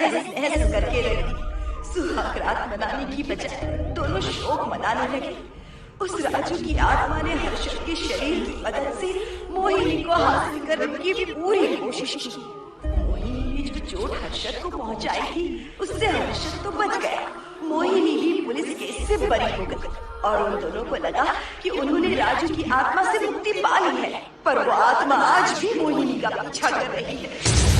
तहस नहस करके रख दी। सुहाग रात मनाने की बजाय दोनों शोक मनाने लगे। उस राजू की आत्मा ने हर्षद के शरीर की मदद से मोहिनी को हासिल करने की पूरी कोशिश की। मोहिनी ने जो चोट हर्षद को पहुंचाई थी उससे हर्षद तो बच गया। मोहिनी भी पुलिस केस से बरी हो गई और उन दोनों को लगा कि उन्होंने राजू की आत्मा से मुक्ति पा ली है, पर वो आत्मा आज भी मोहिनी का पीछा कर रही है।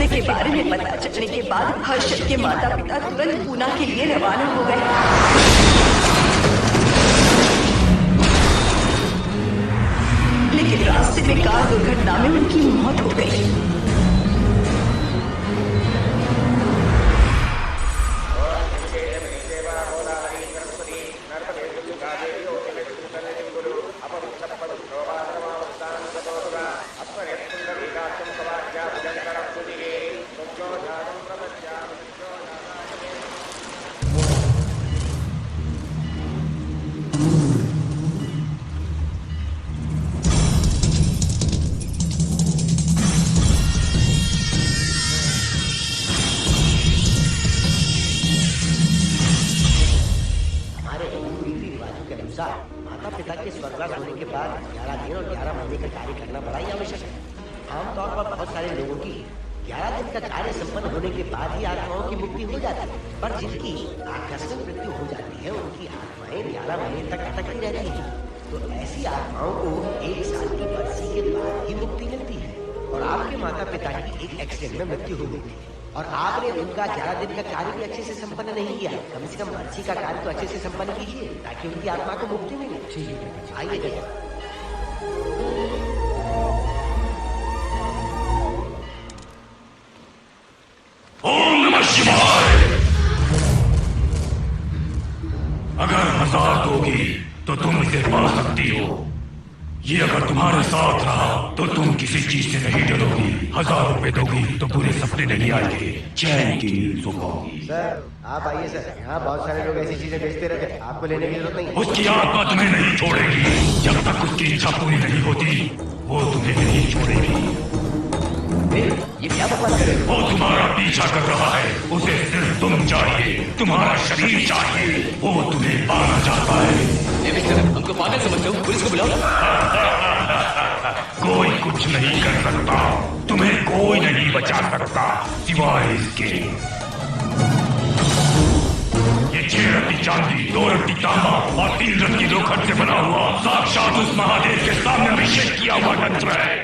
के बारे में पता चलने के बाद हर्षद के माता पिता तुरंत पूना के लिए रवाना हो गए। लेकिन रास्ते में कार दुर्घटना में उनकी मौत हो गई। माता पिता के स्वर्गवास होने के बाद 11 दिन और 11 महीने का कार्य करना बड़ा ही आवश्यक है। आमतौर पर बहुत सारे लोगों की 11 दिन का कार्य संपन्न होने के बाद ही आत्माओं की मुक्ति हो जाती है, पर जिनकी आकस्मिक मृत्यु हो जाती है उनकी आत्माएं 11 महीने तक अटकी रहती है। तो ऐसी आत्माओं को 1 साल की बरसी के बाद ही मुक्ति मिलती है। और आपके माता पिता की एक एक्सीडेंट में मृत्यु हो गई थी और आपने उनका 11 दिन का कार्य भी अच्छे से संपन्न नहीं किया। कम से कम बरसी का कार्य तो अच्छे से संपन्न कीजिए ताकि उनकी आत्मा को मुक्ति मिले। आइए गया। ओम नमः शिवाय। अगर 1000 दोगी तो तुम इसे पा सकती हो। ये अगर तुम्हारे साथ रहा तो तुम किसी चीज से नहीं डरोगी। 1000 रुपए दोगी तो पूरे सपने नहीं आएंगे, चैन की नींद सो पाओगी। सर आप आइए सर, यहाँ बहुत सारे लोग ऐसी चीजें बेचते रहते हैं, आपको लेने की जरूरत नहीं। उसकी आत्मा तुम्हें नहीं छोड़ेगी जब तक उसकी इच्छा पूरी नहीं होती, वो तुम्हें नहीं छोड़ेगी। ये क्या बकवास कर रहे हो? वो तुम्हारा पीछा कर रहा है, उसे सिर्फ तुम चाहिए, तुम्हारा शरीर चाहिए, वो तुम्हें पाना चाहता है। हमको पागल समझते हो? पुलिस को बुलाओ। कोई कुछ नहीं कर सकता, तुम्हें कोई नहीं बचा सकता सिवाय इसके। ये 6 रत्ती चांदी, 2 रत्ती तांबा और 3 रत्ती लोखंड से बना हुआ साक्षात उस महादेव के सामने अभिषेक किया हुआ यंत्र है।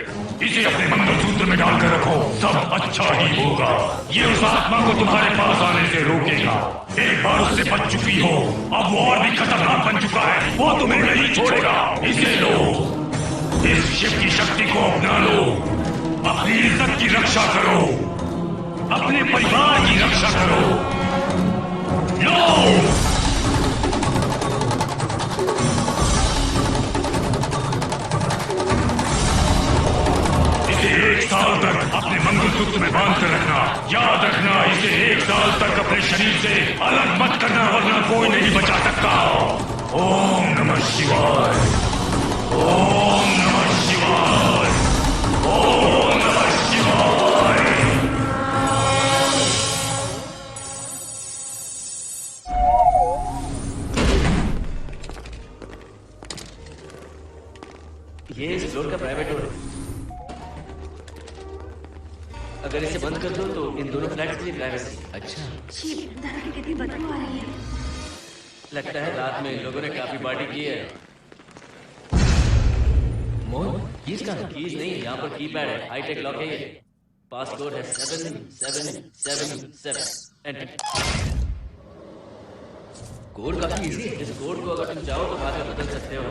इसे अपने मंगलसूत्र में डालकर रखो, सब अच्छा ही होगा। ये उस आत्मा को तुम्हारे पास आने से रोकेगा। एक बार उससे बच चुकी हो, अब वो और भी खतरनाक बन चुका है, वो तुम्हें नहीं छोड़ेगा। इसे लो, इस शिव की शक्ति को अपना लो, अपनी इज्जत की रक्षा करो, अपने परिवार की रक्षा करो। लो, इसे 1 साल तक अपने मंगलसूत्र में बांध कर रखना। याद रखना, इसे 1 साल तक अपने शरीर से अलग मत करना, वरना कोई नहीं बचा सकता। ओम नमः शिवाय, ओम नमः शिवाय, ओम नमः शिवाय। ये इस फ्लोर का प्राइवेट डोर है। अगर इसे बंद कर दो तो इन दोनों फ्लैट्स के लिए प्राइवेसी। अच्छा, छी, दारू की कितनी बदबू आ रही है। लगता है रात में इन लोगों ने काफी पार्टी की है। मोहन, कीज कहाँ है? कीज नहीं, यहाँ पर कीपैड है, हाईटेक लॉक है ये। पासकोड है 7777। एंटर। कोड काफी इजी है। इस कोड को अगर तुम चाहो तो बाद में बदल सकते हो।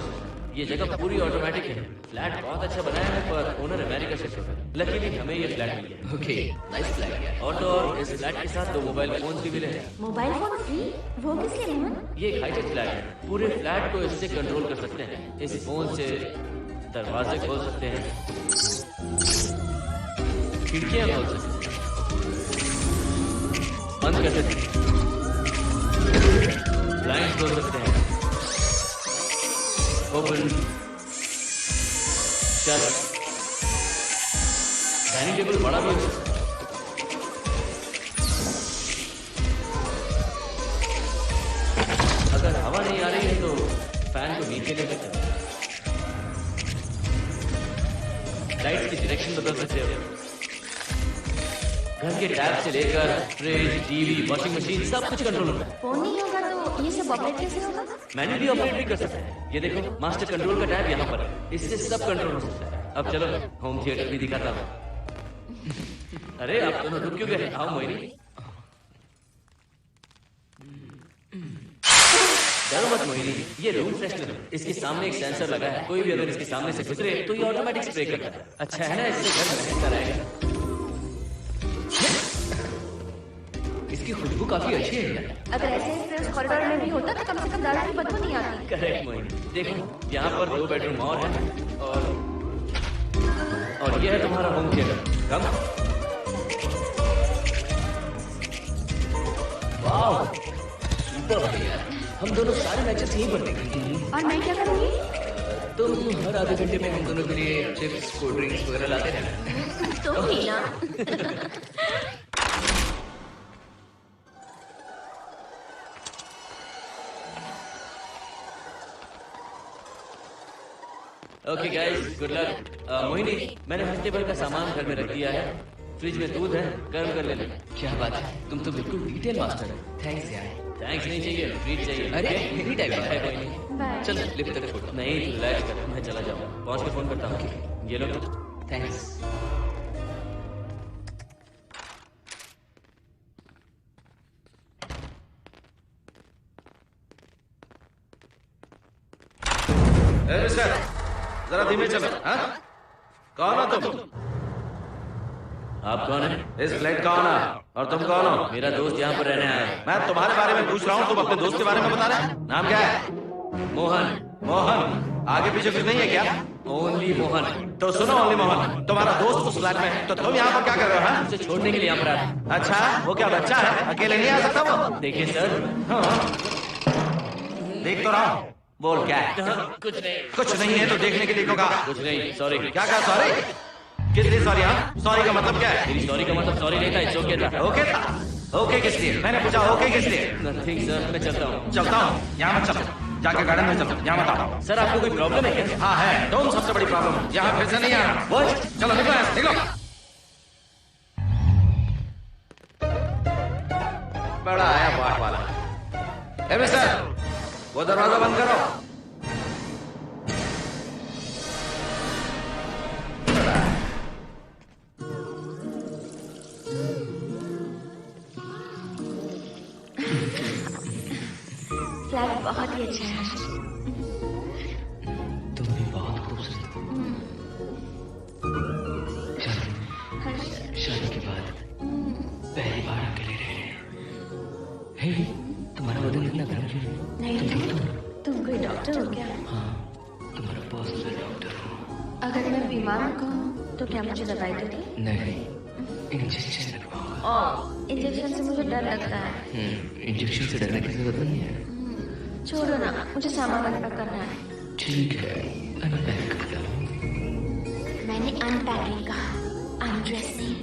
ये जगह पूरी ऑटोमेटिक है। फ्लैट बहुत अच्छा बनाया है, पर ओनर अमेरिका से है। लकीली हमें ये फ्लैट मिल गया। Okay, nice flat. ऑटो और इस फ्लैट के साथ 2 मोबाइल फोन भी मिले हैं। Mobile phone free? वो किस लिए मोहन? ये एक हाईटेक फ्लैट है। पूरे फ्लैट को इससे कंट्रोल कर सकते हैं। इस फोन से दरवाजे खोल सकते हैं, खिड़कियां खोल सकते हैं, बंद कर सकते हैं, ब्लाइंड खोल सकते हैं, ओपन, शट। डाइनिंग टेबल बड़ा भी है। अगर हवा नहीं आ रही है तो फैन को नीचे ले सकते हैं। लाइट्स की डायरेक्शन बदल सकते हो। घर के टैप से लेकर फ्रिज, टीवी, वॉशिंग मशीन सब कुछ कंट्रोल होता है। फोन नहीं होगा तो ये सब ऑपरेट कैसे होगा? मैन्युअली ऑपरेट भी कर सकते हैं। ये देखो, मास्टर कंट्रोल का टैब यहाँ पर है। इससे सब कंट्रोल हो सकता है। अब चलो होम थिएटर भी दिखाता हूँ। अरे आप दोनों रुक क्यों गए? आओ मोहिनी। डरो मत मोहिनी, ये रूम फ्रेशनर है। इसके सामने एक सेंसर लगा है। कोई भी अगर इसके सामने से गुजरे तो ये ऑटोमेटिक स्प्रे करता है। अच्छा है ना, इससे घर महकता रहेगा। इसकी खुशबू काफी अच्छी है यार। अगर ऐसे स्प्रे उस कॉरिडोर में भी होता तो कम से कम दारू की बदबू नहीं आती। करेक्ट मोहिनी। देखो, यहाँ पर 2 बेडरूम और है और ये है तुम्हारा होम थिएटर। कम। वाह, सुपर बढ़िया। हम दोनों सारे मैचेस यहीं पर देखेंगे। और मैं क्या करूँगी? तुम हर आधे घंटे में हम दोनों के लिए चिप्स, कोल्ड ड्रिंक्स वगैरह लाते रहना। तो ही ना। Okay guys, good luck. Mohini, मैंने हफ्ते भर का सामान घर में रख दिया है। फ्रिज में दूध है, गर्म कर लेना। क्या बात है, तुम तो बिल्कुल डिटेल मास्टर हो। थैंक्स यार। थैंक्स नहीं चाहिए, ट्रीट चाहिए। अरे एनी टाइम है कोई नहीं। बाय। चल लिफ्ट तक छोड़। नहीं, तू रिलैक्स कर, मैं चला जाऊंगा। पहुंच के फोन करता हूँ। ये लो। थैंक्स। मिस्टर, जरा धीमे चलो। हाँ, कौन हो तुम? आप कौन है? इस फ्लैट का ओनर। और तुम कौन हो? मेरा दोस्त यहाँ पर रहने आया है। मैं तुम्हारे बारे में पूछ रहा हूँ, तुम अपने दोस्त के बारे में बता रहे हैं। नाम क्या है? मोहन। मोहन। आगे पीछे कुछ नहीं है क्या? ओनली मोहन। तो सुनो ओनली मोहन, तुम्हारा दोस्त उस फ्लैट में है, तो तुम यहाँ पर क्या कर रहे हो? हाँ? उसे छोड़ने के लिए यहाँ पर आया। अच्छा, वो क्या बच्चा है? अकेले नहीं आ सकता वो? देखिए सर। हाँ। देख तो रहा हूँ। बोल क्या है? कुछ नहीं। कुछ नहीं है तो देखने के लिए क्यों कहा? कुछ नहीं, सॉरी। क्या कहा? सॉरी? किस लिए सॉरी? हाँ, सॉरी का मतलब क्या है? मेरी सॉरी का मतलब सॉरी नहीं था, इट्स ओके था। ओके था? ओके किस लिए? मैंने पूछा ओके किस लिए? नथिंग सर, मैं चलता हूँ। चलता हूँ। यहाँ मत चलो, जाके गार्डन में चलो। यहाँ मत आओ। सर आपको कोई प्रॉब्लम है क्या? हाँ है, तुम सबसे बड़ी प्रॉब्लम है। यहाँ फिर से नहीं आना। वो चलो निकलो यहाँ से, निकलो। बड़ा आया बात वाला। ए मिस्टर, वो दरवाजा बंद करो। बहुत ही अच्छा है। तुम भी बहुत खूबसूरत हो। चलो, शादी के बाद पहली बार अकेले रह रहे हैं। हे, तुम्हारा बदन इतना गर्म क्यों है? नहीं, तुम कोई डॉक्टर हो क्या? हाँ, तुम्हारा पर्सनल डॉक्टर हो। अगर मैं बीमार हूँ तो क्या मुझे दवाई दोगे? नहीं, इंजेक्शन लगवाओ। और इंजेक्शन से मुझे डर लगता है। इंजेक्शन से डरने की जरूरत नहीं है। छोड़ो ना, मुझे सामान अनपैक करना है। ठीक है, अनपैक करता हूँ। मैंने अनपैकिंग कहा, अनड्रेस नहीं।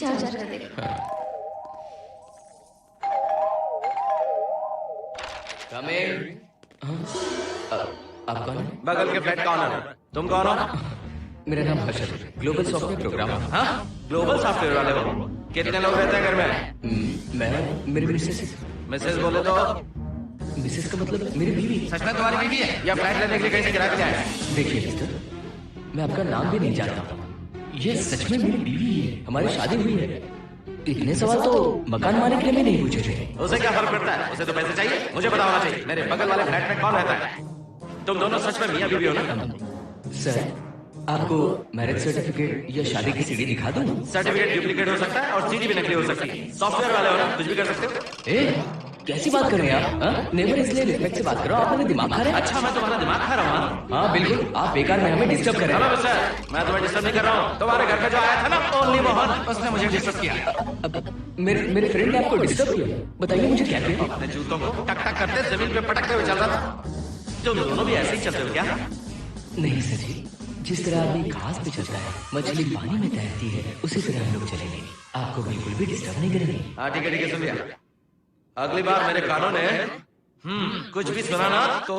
जाओ जाकर देखो। Come in. आप कौन है? बगल के फ्लैट का ऑनर। तुम कौन हो? मेरा नाम हर्षद है, ग्लोबल सॉफ्टवेयर प्रोग्राम। हाँ, ग्लोबल सॉफ्टवेयर वाले हो। कितने लोग रहते हैं घर में? मैं, मेरी मिसेस। मिसेस बोले तो मिसेस का मतलब मेरी बीवी। सच में तुम्हारी बीवी है या फ्लैट लेने के लिए कहीं से किराए पे आए? देखिए मिस्टर, मैं आपका नाम भी नहीं जानता। ये सच में मेरी बीवी है, हमारी शादी हुई है। इतने सवाल तो मकान मालिक ने भी नहीं पूछे थे। उसे क्या फर्क पड़ता है? उसे तो पैसे चाहिए, मुझे पता होना चाहिए। मेरे बगल वाले फ्लैट में कौन रहता है? तुम दोनों सच में मियां बीवी हो ना? सर, आपको मैरिज सर्टिफिकेट या शादी की सीडी दिखा दूं? सर्टिफिकेट डुप्लीकेट हो सकता है और सीडी भी नकली हो सकती है। सॉफ्टवेयर वाले हो ना, कुछ भी कर सकते हो। ए, कैसी बात कर रहे हैं आप? नेवर, इसलिए रिस्पेक्ट से बात करो। आप मेरे दिमाग खा रहे हैं। अच्छा, मैं तुम्हारा दिमाग खा रहा हूँ। हाँ बिल्कुल, आप बेकार में हमें डिस्टर्ब कर रहे हेलो हैं। मिस्टर, मैं तुम्हें डिस्टर्ब नहीं कर रहा हूँ। तुम्हारे घर पे जो आया था ना, ओनली मोहन, उसने मुझे डिस्टर्ब किया। अब मेरे फ्रेंड ने आपको डिस्टर्ब किया? बताइए मुझे क्या किया? अपने जूतों को टक टक करते जमीन पे पटकते हुए चल रहा था। तुम दोनों भी ऐसे ही चलते हो क्या? नहीं सर जी, जिस तरह आदमी घास पे चलता है, मछली पानी में तैरती है, उसी तरह हम लोग चलेंगे। आपको बिल्कुल भी डिस्टर्ब नहीं करेंगे। हाँ ठीक है, सुन लिया। अगली बार मेरे कानों ने कुछ भी सुना ना तो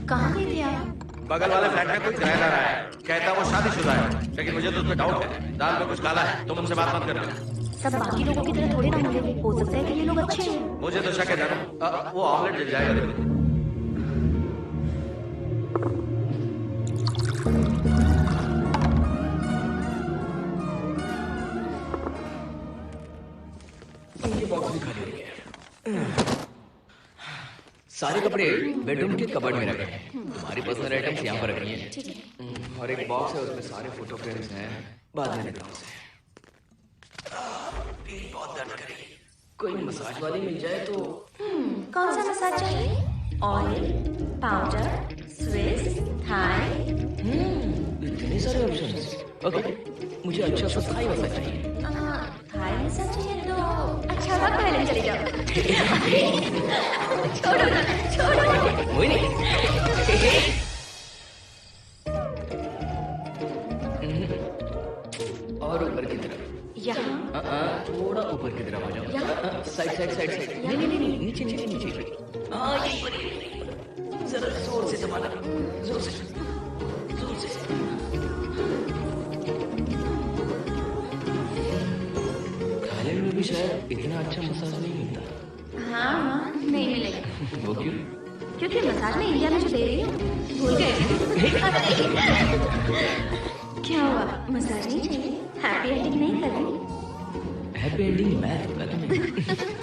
कहाँ गई थी आप? बगल वाले फ्लैट में कोई किराएदार आया है। कहता है वो शादीशुदा है, लेकिन मुझे तो उस पर डाउट है। दाल में कुछ काला है। तुम उनसे बात मत करना। सब बाकी लोगों की तरह थोड़ी ना होंगे। हो सकता है कि ये लोग अच्छे हैं। मुझे तो शक है जानू, वो ऑमलेट जल जाएगा। देखो इनके बॉक्स भी खाली हो गए। सारे कपड़े बेडरूम के कबर्ड में रखे हैं। हमारी पर्सनल आइटम्स यहाँ पर रखी हैं। और एक बॉक्स है, उसमें सारे फोटो फ्रेम्स हैं। बाद में लेता हूँ उसे। पेट बहुत दर्द कर रही है। कोई मसाज वाली मिल जाए तो। कौन सा मसाज चाहिए? Oil, powder, Swiss, Thai. इतने सारे ऑप्शंस। ओके, मुझे अच्छा सा थाई मसाज चाहिए। थाई मसाज चाहिए तो अच्छा वक्त पहले चली जाओ। छोड़ो ना, छोड़ो। वही नहीं। और ऊपर की तरफ। यहाँ थोड़ा ऊपर की तरफ आ जाओ। Side side side side. नहीं नहीं नहीं, नीचे नीचे नीचे। हाँ यही पर। जरा जोर से दबाना, जोर से, जोर से। थाईलैंड में भी शायद इतना अच्छा मसाज नहीं मिलता। हाँ, नहीं मिलेगा। वो क्यों? क्योंकि मसाज में इंडिया में जो दे रही हूँ, भूल गए। क्या हुआ? मसाज नहीं चाहिए? हैप्पी एंडिंग नहीं करनी? हैप्पी एंडिंग मैं दूंगा तुम्हें।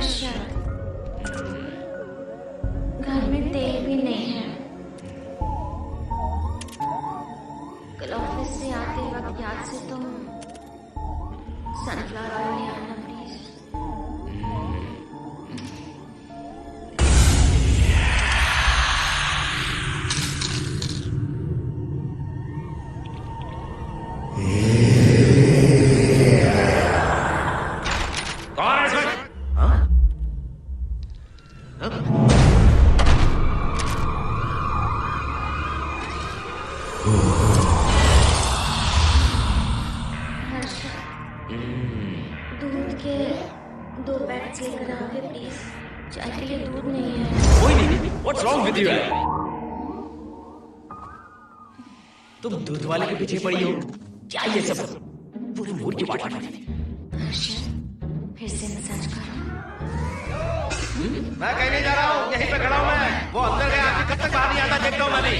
हर्षद, घर में तेल भी नहीं है। कल ऑफिस से आते वक्त याद से तुम सनफ्लावर ऑयल ले आना प्लीज। कौन है इसमें? दूध के 2 पैकेट्स लेकर आओगे प्लीज। चाय के लिए दूध नहीं है। कोई नहीं, व्हाट्स रॉन्ग विद यू? तुम दूध वाले के पीछे पड़ी हो? क्या ये सब? पूरे मूड की बात है। हर्षद, फिर से मसाज करो। मैं कहीं नहीं जा रहा हूँ, यहीं पे खड़ा हूँ मैं। वो अंदर गया, अभी कब तक बाहर नहीं आता देखता हूँ मैं भी।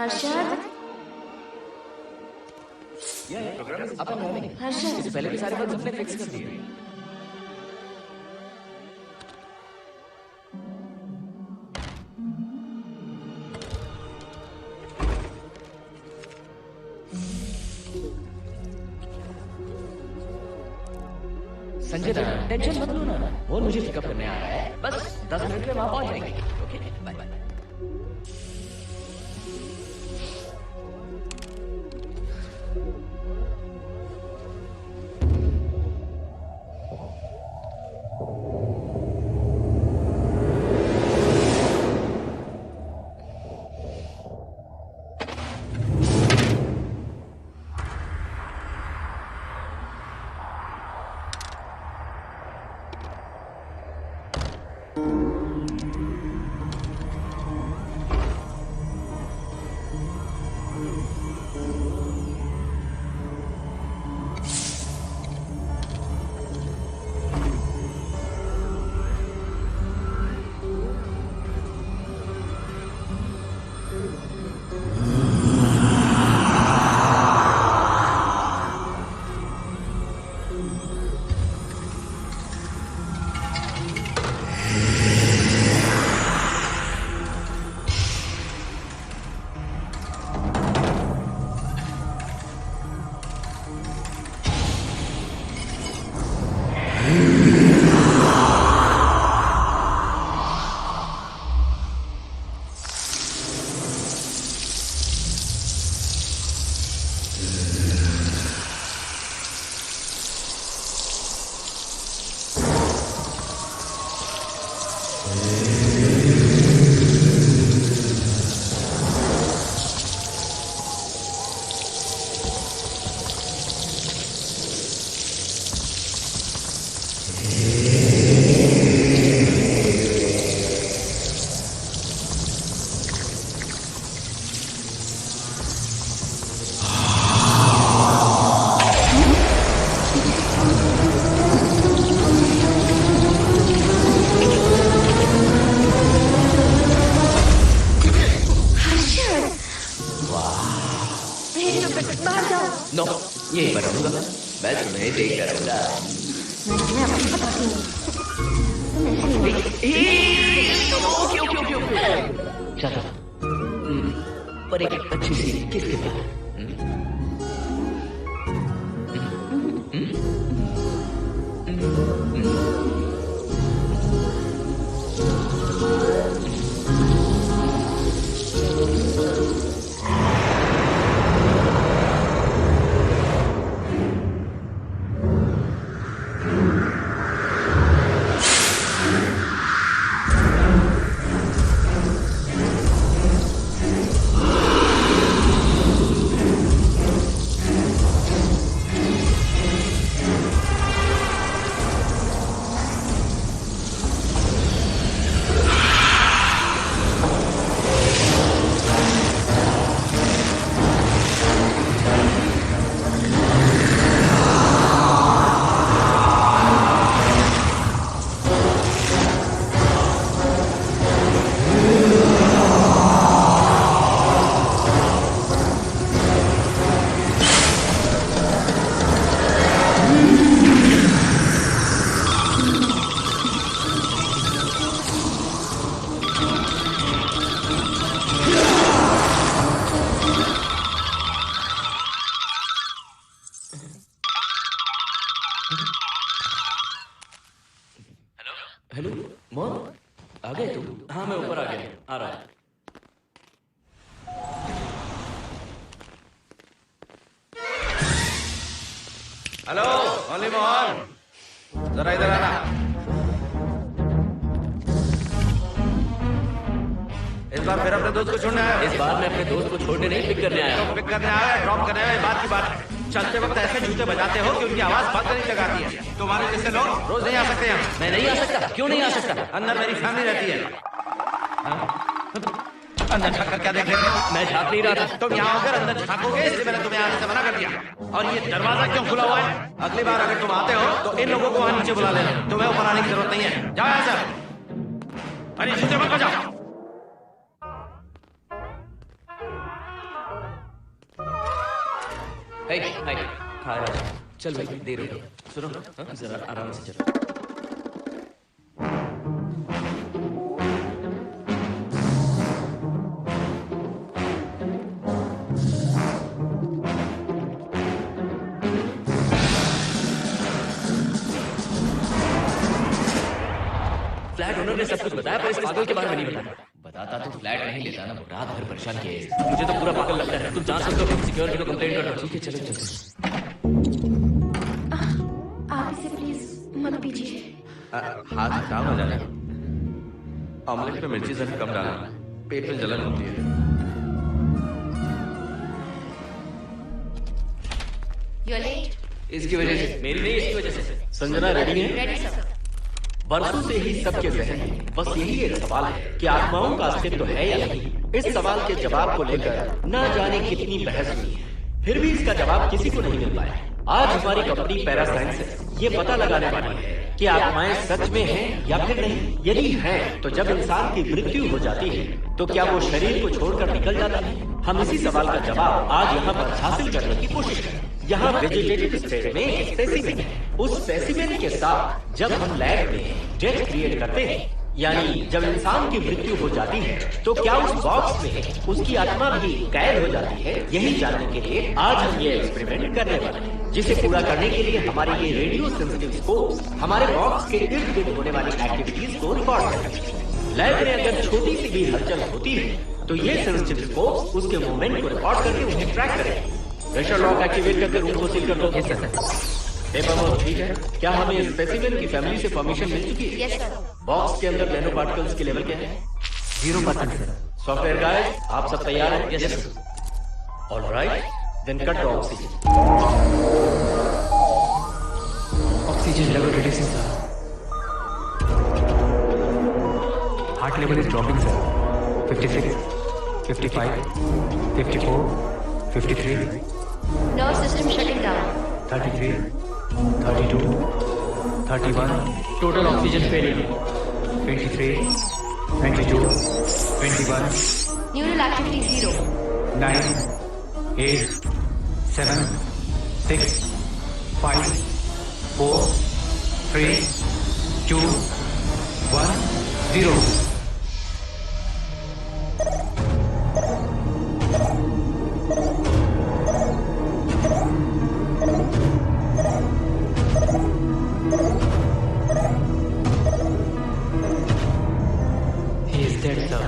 Harshad, program is up and running. Harshad, इससे पहले भी सारे बग्स हमने फिक्स कर दिए। संजय दा, टेंशन मत लो ना, वो मुझे पिकअप करने आ रहा है, बस 10 मिनट में वहां पहुंच जाएंगे। Okay, bye bye. नो, यही पर रहूंगा, मैं तुम्हें देख कर रहूंगा। मैं आपको बताती हूँ। तुम ऐसे नहीं। चलो, पर एक अच्छी सी किस के बाद? हेलो मोहन, आ गए तुम? हाँ मैं ऊपर आ गया, आ रहा है। हेलो ओनली मोहन, जरा इधर आना। इस बार फिर अपने दोस्त को छोड़ने आया? इस बार मैं अपने दोस्त को छोड़ने नहीं, पिक करने आया हूँ। पिक करने आया, ड्रॉप करने आया, बात की बात है। चलते वक्त ऐसे जूते बजाते हो कि उनकी आवाज बात नहीं लगाती है। तुम्हारे जैसे लोग रोज नहीं आ सकते यहाँ। मैं नहीं आ सकता? क्यों नहीं आ सकता? अंदर मेरी फैमिली रहती है। अंदर झाँक कर क्या देख रहे हो? मैं झाँक नहीं रहा था। तुम यहाँ होकर अंदर झाँकोगे, इसलिए मैंने तुम्हें आने से मना कर दिया। और ये दरवाजा क्यों खुला हुआ है? अगली बार अगर तुम आते हो तो इन लोगों को वहाँ नीचे बुला लेना। तुम्हें ऊपर आने की जरूरत नहीं है। जाओ यहाँ से। अरे जूते मत बजाओ। हाय खा रहा है। चल भाई देर हो गई। सुनो हाँ, जरा आराम से चलो। फ्लैट ओनर ने सब कुछ बताया पर इस पागल के बारे में नहीं बताया। बताता तो फ्लैट नहीं लेता ना, रात भर परेशान किया। मुझे तो पूरा पागल लगता है। तुम जान सकते हो, सिक्योरिटी को कंप्लेंट कर दो। ठीक है चलो चलो। आप इसे प्लीज मत पीजिए। हाथ हटाओ ना जाने। ऑमलेट में मिर्ची जरा कम डालना, पेट में जलन होती है। You are late. इसकी वजह से मेरी नहीं, इसकी वजह से। संजना रेडी है? Ready sir. बरसों से ही सबके जहन में बस यही एक सवाल है कि आत्माओं का अस्तित्व है या नहीं। इस सवाल के जवाब को लेकर न जाने कितनी बहस हुई है, फिर भी इसका जवाब किसी को नहीं मिल पाया। आज हमारी कंपनी पैरासाइंस ये पता लगाने वाली है कि आत्माएं सच में हैं या फिर नहीं। यदि हैं, तो जब इंसान की मृत्यु हो जाती है तो क्या वो शरीर को छोड़कर निकल जाता है? हम इसी सवाल का जवाब आज यहाँ पर हासिल करने की कोशिश करें। यहाँ वेजिटेटिव स्टेट में एक स्पेसिमेन है। उस स्पेसिमेन के साथ जब हम लैब में डेथ क्रिएट करते हैं, यानी जब इंसान की मृत्यु हो जाती है, तो क्या उस बॉक्स में उसकी आत्मा भी कैद हो जाती है? यही जानने के लिए आज हम ये एक्सपेरिमेंट करने वाले हैं, जिसे पूरा करने के लिए हमारे ये रेडियो सेंसिटिव स्कोप्स हमारे बॉक्स के इर्द गिर्द होने वाली एक्टिविटीज को रिकॉर्ड करते हैं। लैब में अगर छोटी सी भी हलचल होती है तो ये सेंसिटिव स्कोप्स उसके मूवमेंट को रिकॉर्ड करके उन्हें ट्रैक करेंगे। प्रेशर लॉक एक्टिवेट करके रूम को सील कर दो। पेपर वर्क ठीक है? क्या हमें इस स्पेसिमेन की फैमिली से परमिशन मिल चुकी है? Yes sir. बॉक्स के अंदर नैनो पार्टिकल्स की लेवल क्या है? 0% सर। सॉफ्टवेयर गाइस, आप सब तैयार हैं? Yes sir. Alright, then cut the oxygen. Oxygen level reducing sir. Heart level is dropping sir. 56, 55, 54, 53, nerve system shutting down. 33, 32, 31, total oxygen failure. 23, 22, 21, neural activity 0। 9, 8, 7, 6, 5, 4, 3, 2, 1, 0. He is dead, sir.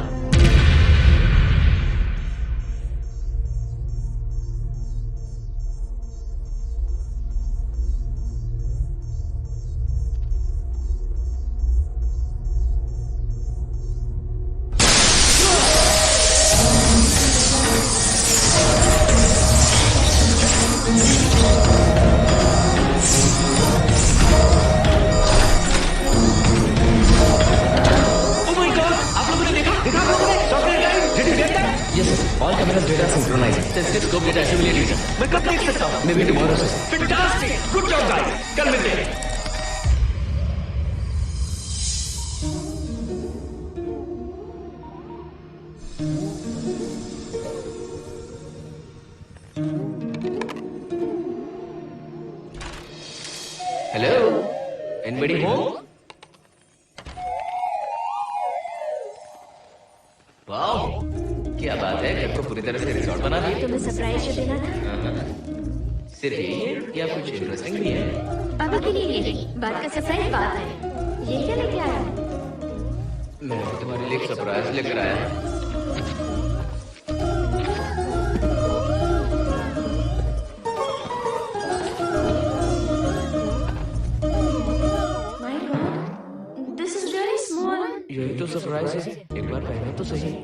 Yes, sir. All cameras data synchronized. Sensitive scope data accumulated, sir. मैं कब देख सकता हूँ? Maybe tomorrow, sir. Fantastic, good job guys, कल मिलते हैं। Hello? Anybody home? Wow, क्या बात है, घर को पूरी तरह से रिसोर्ट बना दिया। तुम्हें सरप्राइज जो देना था। सिर्फ यही है या कुछ इंटरेस्टिंग भी है? अभी के लिए ये बात का सरप्राइज बात है। ये क्या लेके आया? मैं तुम्हारे लिए एक सरप्राइज लेकर आया। My God, this is really small. यही तो सरप्राइज है, एक बार पहनो तो सही।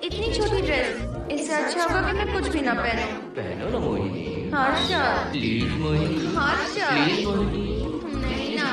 इतनी छोटी ड्रेस, इससे अच्छा होगा कि मैं कुछ भी ना पहनूं। पहनो ना मोहिनी, हर्षा, प्लीज मोहिनी, हर्षा, प्लीज मोहिनी। नहीं ना।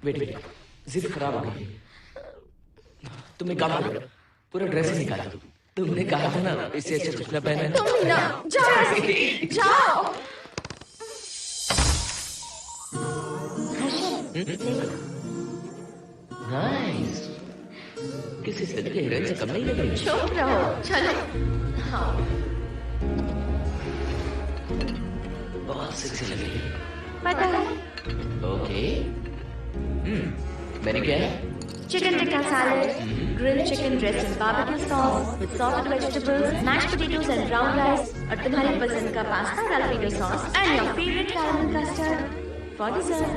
वेट, जिद खराब हो गई। तुम एक काम करो, पूरा ड्रेस ही निकाल दो। तुमने कहा था ना इससे अच्छा कुछ ना पहने। तुम ना जाओ यहाँ से, जाओ। नाइस, किसी फिल्म के हीरोइन से कम नहीं लग रही। चुप रहो, चलो। हाँ, बहुत सेक्सी लग रही है। पता है। ओके, मेन्यू क्या है? Chicken tikka salad, grilled chicken dressed in barbecue sauce with salted vegetables, mashed potatoes and brown rice, और तुम्हारी पसंद का पास्ता और Alfredo sauce, and your favorite caramel custard for dessert.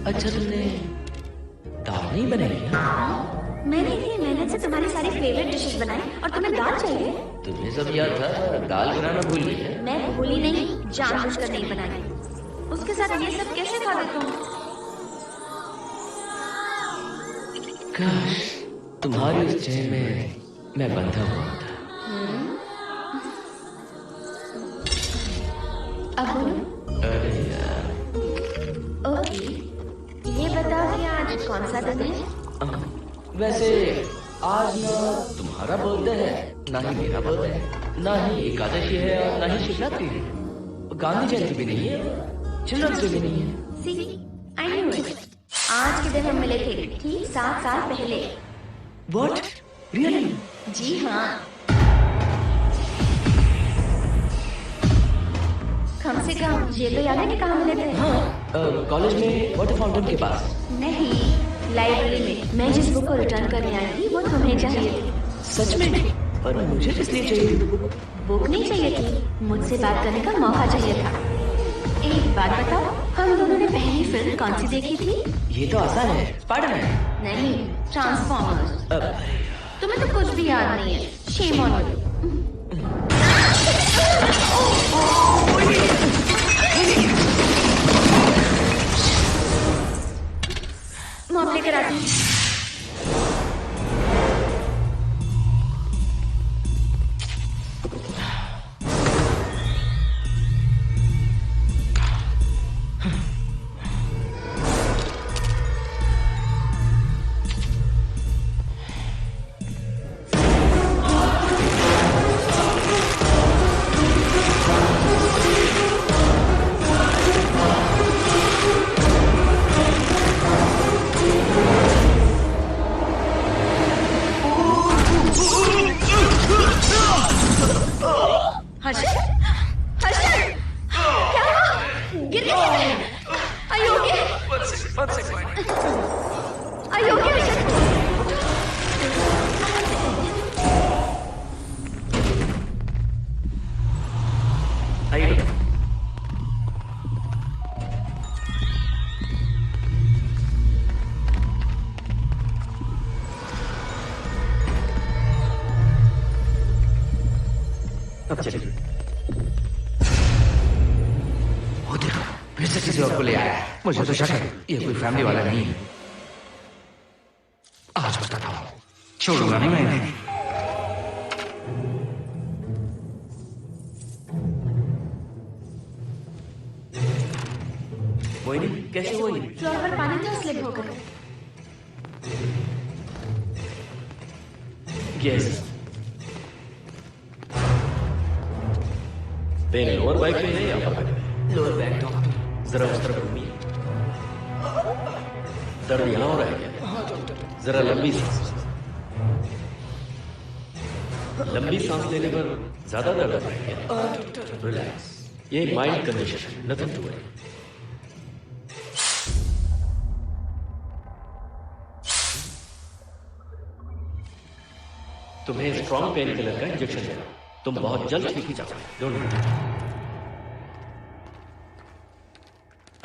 अच्छा, तुमने दाल नहीं बनाई क्या? मैंने इतनी मेहनत से तुम्हारी सारी फेवरेट डिशेस बनाई और तुम्हें दाल चाहिए? तुम्हें सब याद था, दाल बनाना भूल गई है। मैं भूली नहीं, जानबूझकर नहीं बनाई। उसके साथ ये सब कैसे खा लेता हूँ? काश तुम्हारी उस चेन में मैं बंधा हुआ था। अब बोलो। अरे यार, ओके, ये बताओ कि आज कौन सा दिन है? वैसे आज ना तुम्हारा बर्थडे है, ना ही मेरा बर्थडे है, ना ही एकादशी है और ना ही शिवरात्रि है, गांधी जयंती भी नहीं है, चिल्ड्रंस डे भी नहीं है। सी, आई न्यू इट। आज के दिन हम मिले थे ठीक 7 साल पहले। What? Really? जी हाँ। कम से कम ये तो याद है कि कहाँ मिले थे? हाँ, कॉलेज में वाटर फाउंटेन के पास। नहीं, लाइब्रेरी में। मैं जिस बुक को रिटर्न करने आई थी वो तुम्हें चाहिए थी। सच में? पर मुझे किस लिए चाहिए थी बुक? बुक नहीं चाहिए थी, मुझसे बात करने का मौका चाहिए था। एक बात बताओ, हम दोनों ने पहली फिल्म कौन सी देखी थी? ये तो आसान है, स्पाइडरमैन। नहीं, ट्रांसफॉर्मर्स। तुम्हें तो कुछ भी याद नहीं है। Shame on you. मॉप लेकर आती हूँ। अब चलिए। वो देखो, फिर से किसी और को ले आया है। मुझे तो शक है ये कोई फैमिली वाला नहीं है। आज बताता हूँ, छोड़ूंगा नहीं मैं इन्हें। वही नहीं, कैसे वही? फ्लोर पर पानी था, स्लिप हो गया। यस। पेन लोअर बैक में है या अपर बैक में? Lower back doctor. जरा उस तरफ घूमिए। दर्द यहाँ हो रहा है क्या? जरा लंबी सांस। लंबी सांस लेने पर ज्यादा दर्द होता है क्या? रिलैक्स, ये माइंड कंडीशन है, नथिंग टू वरी। तुम्हें स्ट्रॉन्ग पेन किलर का इंजेक्शन देना, तुम बहुत जल्द ठीक हो जाओगे। Don't worry.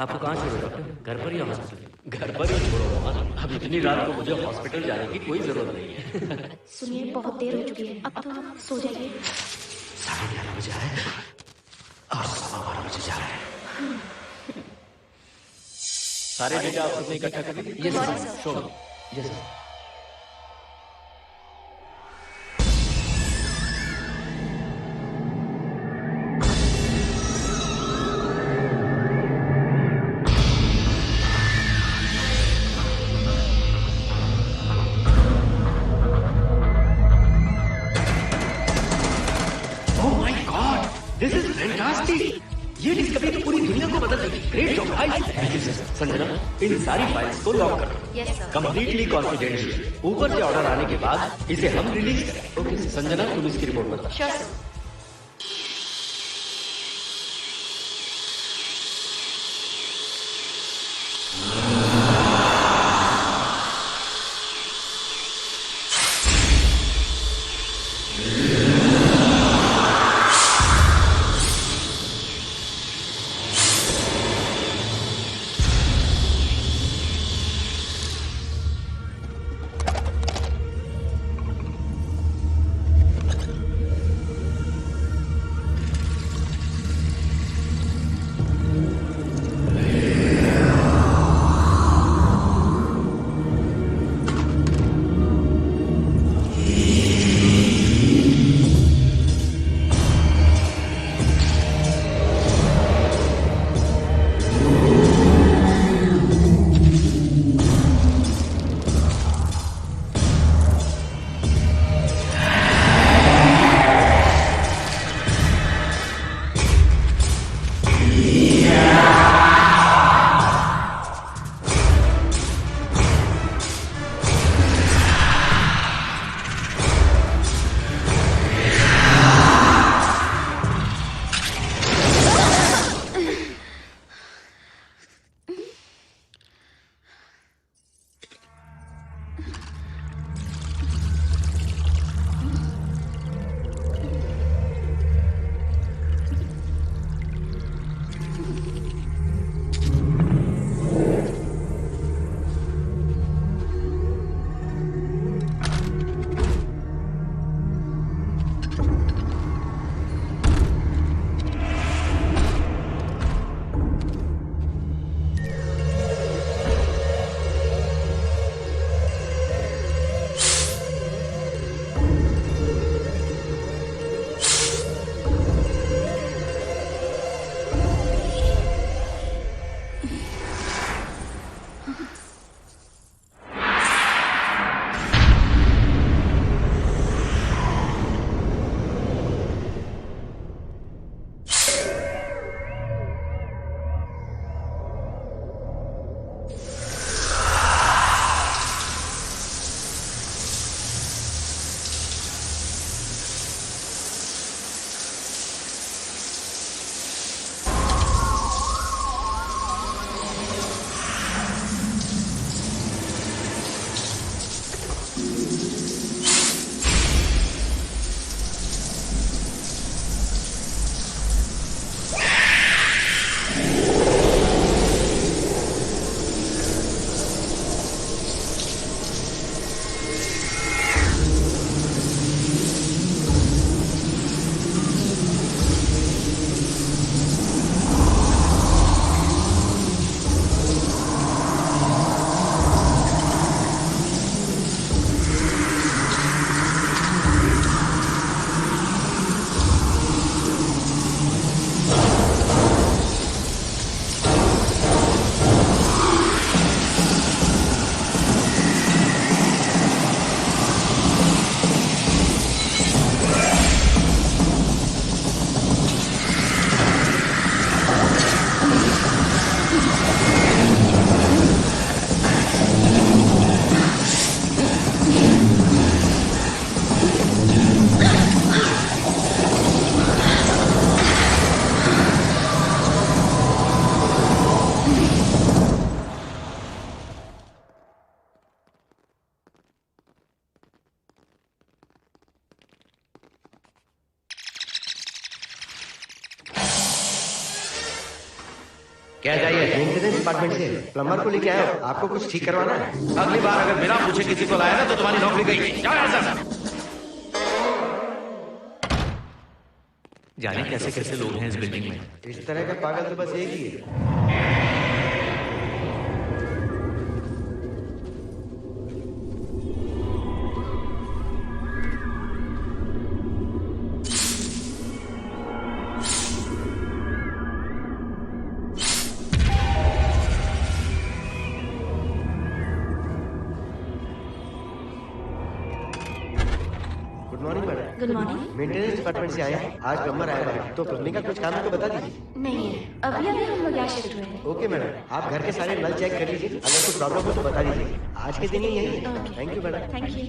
आपको कहाँ छोड़ो डॉक्टर? घर पर या हॉस्पिटल? घर पर ही छोड़ो मोहन। अब इतनी रात को मुझे हॉस्पिटल जाने की कोई जरूरत नहीं है। सुनिए, बहुत देर हो चुकी है, अब तो आप सो जाइए। 11:30 बजे आ रहे हैं और 12:15 बजे जा रहे हैं। सारे डेटा आप सबने इकट्ठा कर लिए? Yes sir, show me. Yes sir. Sanjana, इन सारी फाइल्स को लॉक करो। Yes sir. Completely confidential. ऊपर से ऑर्डर आने के बाद इसे हम रिलीज करें। ओके संजना, तुम इसकी रिपोर्ट बताओ। Sure sir. क्या चाहिए? मेंटेनेंस डिपार्टमेंट से प्लम्बर को लेके आए हो? आपको कुछ ठीक करवाना है? अगली बार अगर बिना पूछे किसी को लाया ना तो तुम्हारी नौकरी गई। जाओ यहाँ से। जाने कैसे कैसे लोग हैं इस बिल्डिंग में। इस तरह का पागल तो बस एक ही है। Good morning madam. Good morning. Maintenance department से आए हैं। आज प्लम्बर आया है, तो प्लम्बिंग का कुछ काम है तो बता दीजिए। नहीं है, अभी अभी हम लोग यहाँ शिफ्ट हुए हैं। ओके मैडम, आप घर के सारे नल चेक कर लीजिए, अगर कुछ प्रॉब्लम हो तो बता दीजिए। आज के दिन ही यही है। Okay. Thank you madam. Thank you.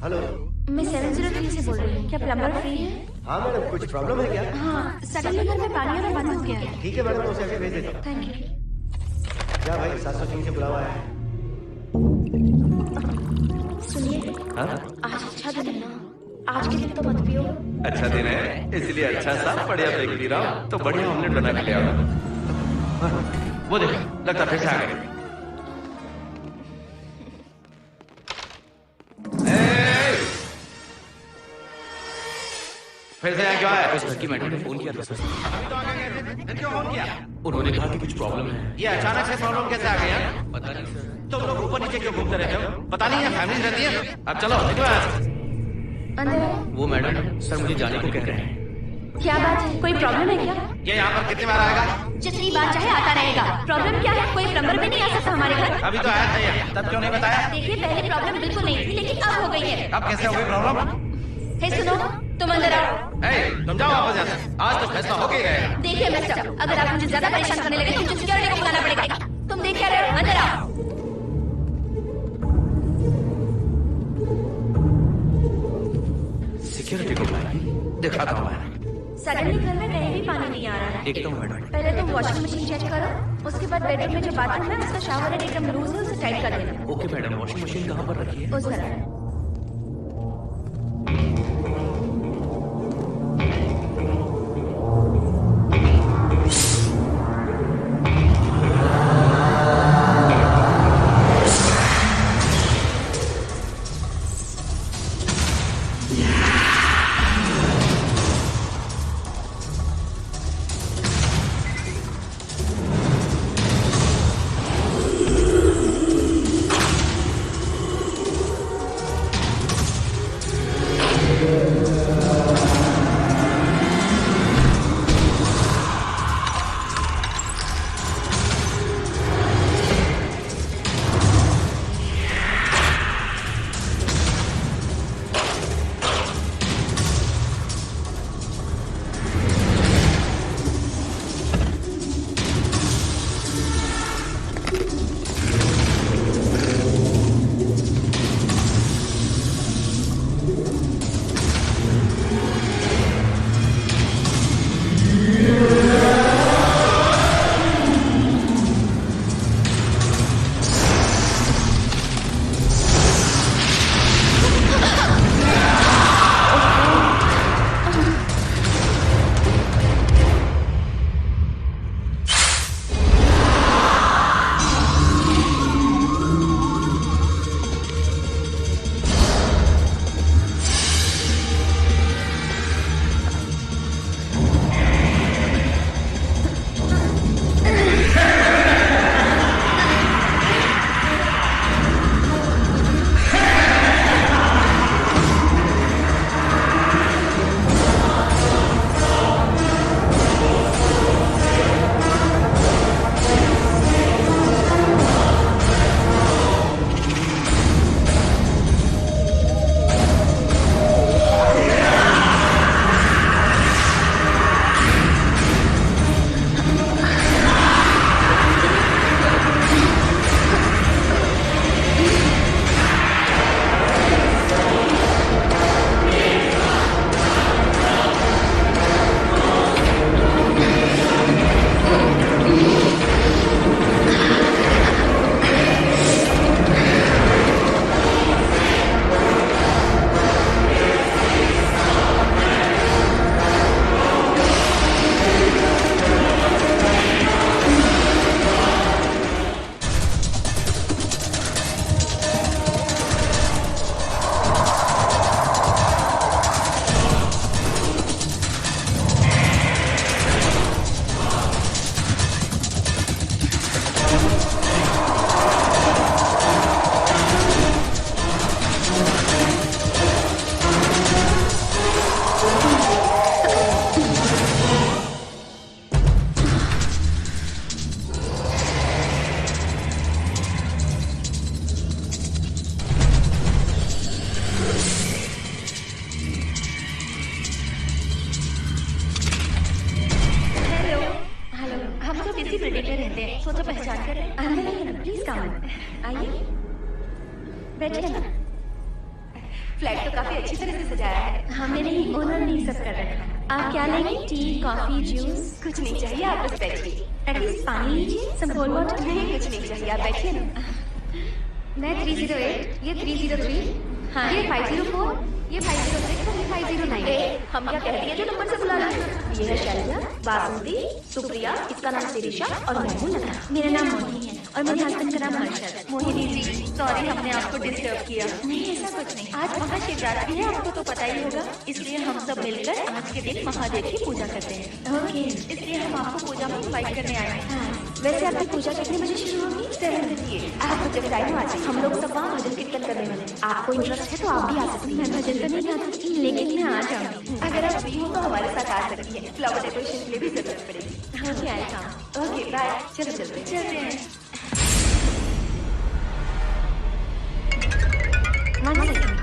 Hello, मैं 703 से बोल रही हूँ। क्या प्लम्बर फ्री है? हाँ मैडम, कुछ प्रॉब्लम है क्या? हाँ, सडनली घर में पानी आना बंद हो गया है। ठीक है मैडम, तो उसे अभी भेज देता हूँ। Thank you. क्या भाई, 703 से बुलावा है? सुनिए, हाँ? आज अच्छा दिन है ना, आज के दिन तो मत पियो। अच्छा दिन है, इसलिए अच्छा सा बढ़िया पेक पी रहा हूँ, तो बढ़िया ऑमलेट बना के ले आओ। वो देखो, लगता फिर से आ गए। फिर से यहाँ क्यों आया? उस घर की मैडम ने फोन किया था सर। अभी तो आ गए थे, फिर क्यों फोन किया? उन्होंने कहा कि कुछ प्रॉब्लम है। ये अचानक से प्रॉब्लम कैसे आ गई है? पता नहीं सर। तुम लोग ऊपर नीचे क्यों घूमते रहते हो? पता नहीं है फैमिली रहती है। अब चलो निकलो यहाँ से। अंदर वो मैडम सर मुझे जाने को कह रहे हैं। क्या बात है? कोई प्रॉब्लम है क्या? ये यहाँ पर कितनी बार आएगा? जितनी बार चाहे आता रहेगा। प्रॉब्लम क्या है? कोई प्लम्बर भी नहीं आ सकता हमारे घर। अभी तो आया था ये, तब क्यों नहीं बताया? देखिए, पहले प्रॉब्लम बिल्कुल नहीं थी, लेकिन अब हो गई है। अब कैसे हो गई प्रॉब्लम? हे सुनो, तुम अंदर आओ। तुम जाओ वापस यहाँ से। आज तो फैसला हो गई रहेगा। देखिए मिस्टर, अगर आप मुझे ज्यादा परेशान करने लगे तो मुझे सिक्योरिटी को बुलाना पड़ेगा। तुम देख क्या रहे हो? अंदर आओ। सिक्योरिटी को बुलाएं। दिखाता हूँ मैं। सडनली घर में कहीं भी पानी नहीं आ रहा है। देखता हूँ मैडम। पहले तुम वॉशिंग मशीन चेक करो, उसके बाद बेडरूम में जो बाथरूम है उसका शावर है एकदम लूज है, उसे टाइट कर देना। ओके मैडम, वॉशिंग मशीन कहाँ पर रखी है? उस घर। जानते हैं, सोचा पहचान कर। अंदर आइए ना, प्लीज कम। आइए, बैठिए ना। फ्लैट तो काफी अच्छी तरह से सजाया है। हमने नहीं, ओनर ने सब कर रखा है। आप क्या लेंगे? T, coffee, juice? कुछ नहीं चाहिए, आप बस बैठिए। एटलीस्ट पानी लीजिए, सम कोल्ड वाटर। नहीं, कुछ नहीं चाहिए, आप बैठिए ना। मैं 308, ये 303, हाँ ये 504, ये 506 और ये 509। हम क्या कह रही है जो नंबर से बुला रहे हैं? ये है शैलजा, बासंती, सुप्रिया, इसका नाम शिरीषा और मैं हूँ लता। मेरा नाम मोहिनी है और मेरे हस्बैंड का नाम हर्षद। मोहिनी जी, सॉरी हमने आपको डिस्टर्ब किया। नहीं ऐसा कुछ नहीं। आज महाशिवरात्रि है, आपको तो पता ही होगा, इसलिए हम सब मिलकर आज के दिन महादेव की पूजा करते हैं। ओके, इसलिए हम आपको पूजा में इनवाइट करने आए हैं। हाँ, वैसे आपकी पूजा कितने बजे शुरू होगी? 7:38। आप जब टाइम आ जाए, हम लोग सब वहाँ भजन कीर्तन करने वाले हैं। आपको इंटरेस्ट है तो आप भी आ सकती हैं। मैं भजन तो नहीं गाती, लेकिन मैं आ जाऊंगी। अगर आप फ्री हो तो हमारे साथ आ सकती है। फ्लावर डेकोरेशन के लिए भी जरूरत पड़ेगी। Okay, I come. Okay bye. चलो चलते हैं। One second.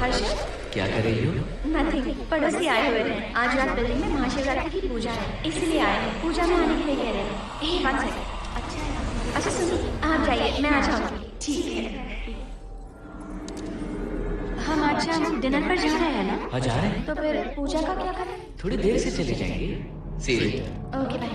हर्षद, क्या कर रही हो? नथिंग। पड़ोसी आए हुए हैं। आज रात बिल्डिंग में महाशिवरात्रि की पूजा है, इसलिए आए हैं। पूजा में आने के लिए कह रहे हैं। 1 सेकंड। अच्छा सुनिए, आप जाइए, मैं आ जाऊंगी। ठीक है। हम आज शाम डिनर पर जा रहे हैं ना? हाँ जा रहे हैं, तो फिर पूजा का क्या करें? थोड़ी देर से चले जाएंगे। See you later. Okay bye.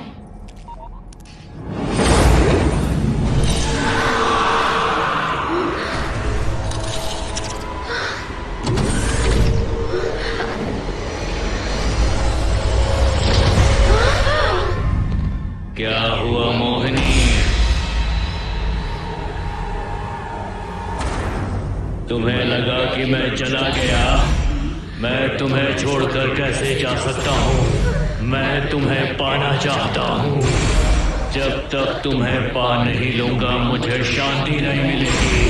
क्या हुआ मोहिनी? तुम्हें लगा कि मैं चला गया? मैं तुम्हें छोड़कर कैसे जा सकता हूँ? मैं तुम्हें पाना चाहता हूँ। जब तक तुम्हें पा नहीं लूंगा मुझे शांति नहीं मिलेगी।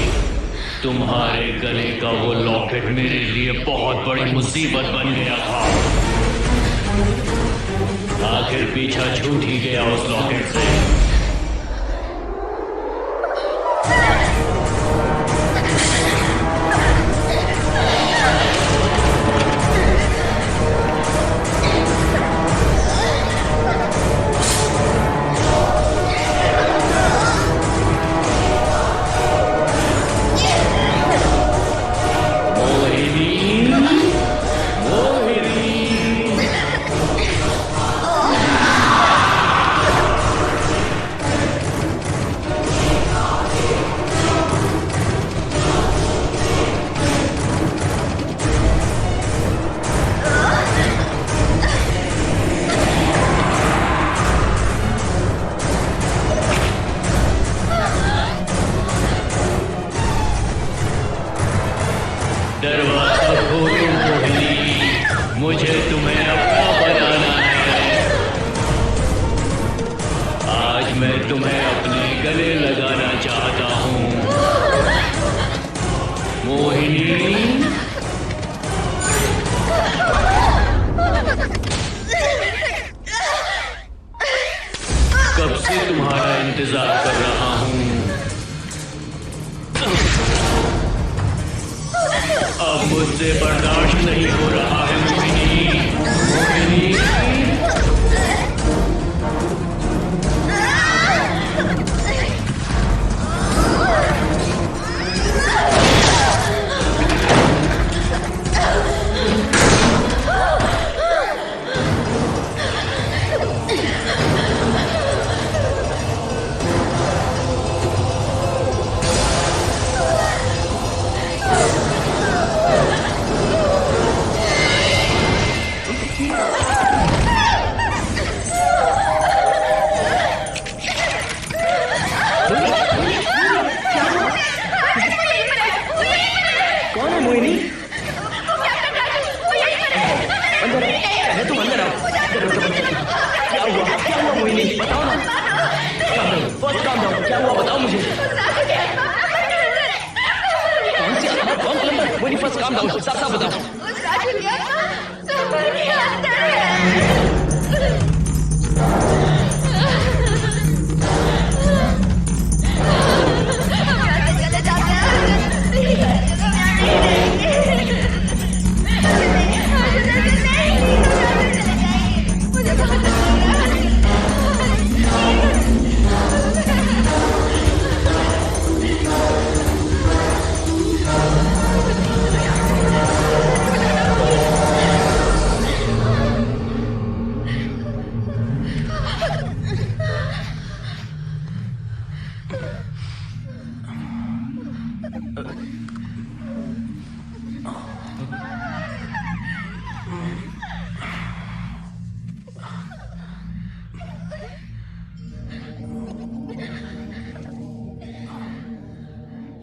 तुम्हारे गले का वो लॉकेट मेरे लिए बहुत बड़ी मुसीबत बन गया था। आखिर पीछा छूट ही गया उस लॉकेट से। दरवाजा खोलो मोहिनी, मुझे तुम्हें अपना बनाना है। आज मैं तुम्हें अपने गले लगाना चाहता हूँ मोहिनी। कब से तुम्हारा इंतजार कर रहा हूँ। अब मुझसे बर्दाश्त नहीं हो रहा है मोहिनी। मोहिनी कौन है मोहिनी? अंदर है, तुम अंदर आओ। क्या हुआ? क्या हुआ मोहिनी? बताओ ना। फर्स्ट काम डाउन, क्या हुआ बताओ मुझे। कौन सी आत्मा, कौन number? Mohini first calm down, साफ साफ बताओ। नहीं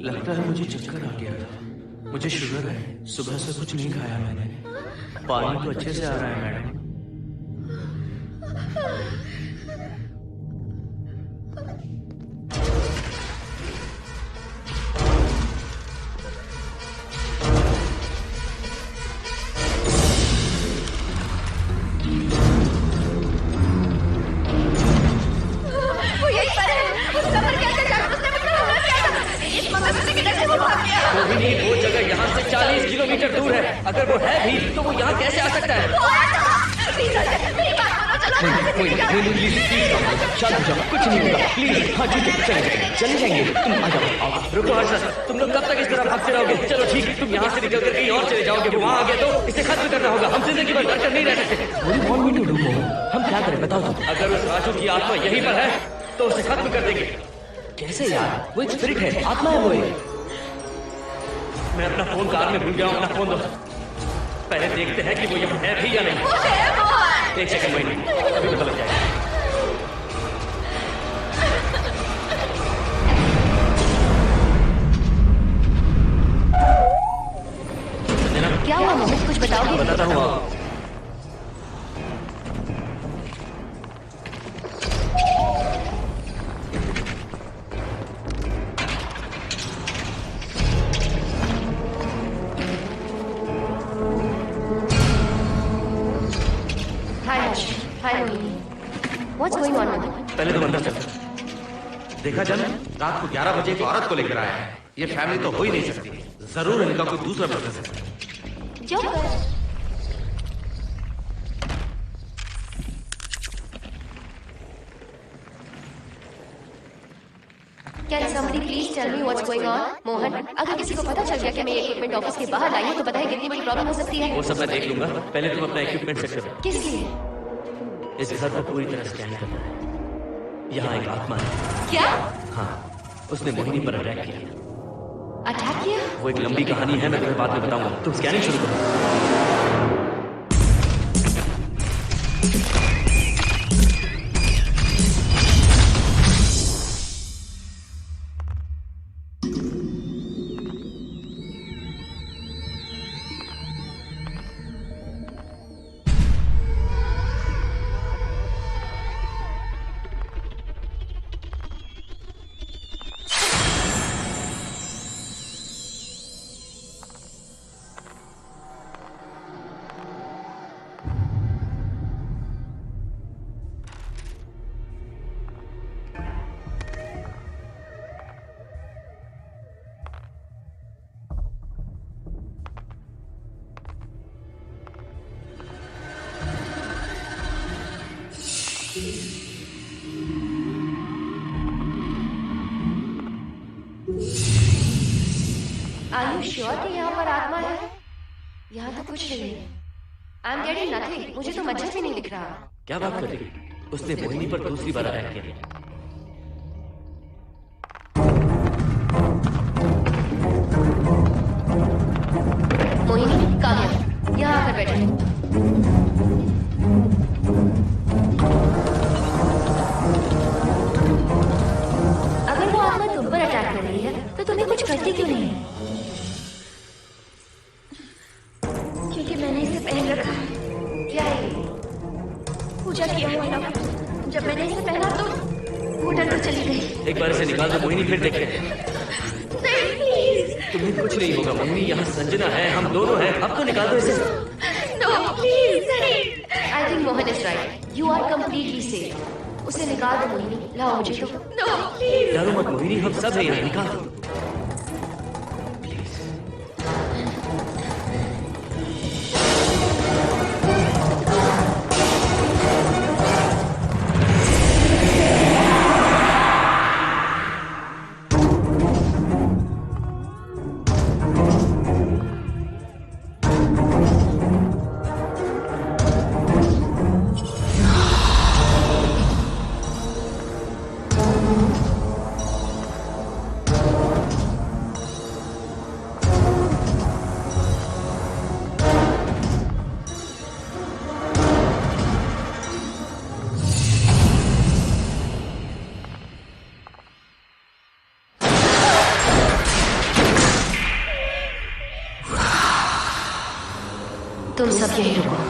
लगता है मुझे चक्कर आ गया था। मुझे शुगर है, सुबह से कुछ नहीं खाया मैंने। पानी तो अच्छे से आ रहा है मैडम। वो यही पर है। उस कमर के अंदर जाकर उसने मुझे हमला किया था। इस मकसद के डर से वो भाग गया। मोहिनी, वो जगह यहाँ से 40 किलोमीटर दूर है। अगर वो है भी तो वो यहाँ कैसे आ सकता है? वो आया था। प्लीज अजय, मेरी बात सुनो, चलो यहाँ से निकल जाओ। प्लीज शांत हो जाओ, कुछ नहीं होगा। प्लीज हाँ ठीक है, चले जाएंगे। तुम आ जाओ। रुको हर्षद, तुम लोग कब तक इस तरह भागते रहोगे? चलो ठीक है, तुम यहाँ से निकल कर कहीं और चले जाओगे। वो वहाँ आ गया तो इसे खत्म करना होगा। हम जिंदगी भर डरकर नहीं रह सकते। हम क्या करें बताओ तुम। अगर उस राजू की आत्मा यहीं पर है तो उसे खत्म कर देंगे। कैसे यार, वो एक स्पिरिट है, आत्मा है वो एक। मैं अपना फोन कार में भूल गया हूँ। अपना फोन दो। पहले देखते हैं कि वो यहाँ है भी या नहीं। वो है, वो है। एक सेकंड मोहिनी, अभी पता लग जाएगा। क्या हुआ मोहित, कुछ बताओगे? बताता हूँ आप। हाय मोहिनी, व्हाट्स गोइंग ऑन? पहले तुम अंदर चलो। देखा जन, रात को 11 बजे एक औरत को लेकर आया है। ये फैमिली तो हो ही नहीं सकती। जरूर इनका कोई दूसरा बिजनेस है। Joker. Can somebody please tell me what's going on? Mohan, अगर किसी को पता चल गया कि मैं इक्विपमेंट ऑफिस के बाहर आई हूँ तो बताइए कितनी बड़ी प्रॉब्लम हो सकती है। वो सब मैं देख लूंगा। पहले तुम अपना इक्विपमेंट सेट करो। किस लिए? इस घर को पूरी तरह स्कैन करना है। यहाँ एक आत्मा है। क्या? हाँ, उसने मोहिनी पर अटैक किया। अटैक किया? वो एक लंबी कहानी है, मैं तुम्हें बाद में बताऊंगा। तुम स्कैनिंग शुरू करो। Are you sure कि यहाँ पर आत्मा है? यहाँ तो कुछ नहीं है। I'm getting nothing. मुझे तो मच्छर भी नहीं दिख रहा। क्या बात कर रही? उसने मोहिनी पर दूसरी बार अटैक किया। मोहिनी, कहाँ है? यहाँ आकर बैठो। अगर वो आत्मा तुम पर अटैक कर रही है तो तुम्हें कुछ करती क्यों नहीं है? क्योंकि मैंने इसे पहन रखा है। क्या है? पूजा किया हुआ ना। जब मैंने इसे पहना तो वो डर चली गई। एक बार इसे निकाल दो मोहिनी, फिर देखते हैं। नहीं, प्लीज। तुम्हें कुछ नहीं होगा मोहिनी। यहाँ संजना है, हम दोनों हैं। अब तो निकाल दो इसे। No, please. I think Mohan is right. You are completely safe. उसे निकाल दो मोहिनी। लाओ मुझे तो। No, please. डरो मत मोहिनी, हम सब हैं यहाँ। निकाल दो। तुम सब यहीं रुको।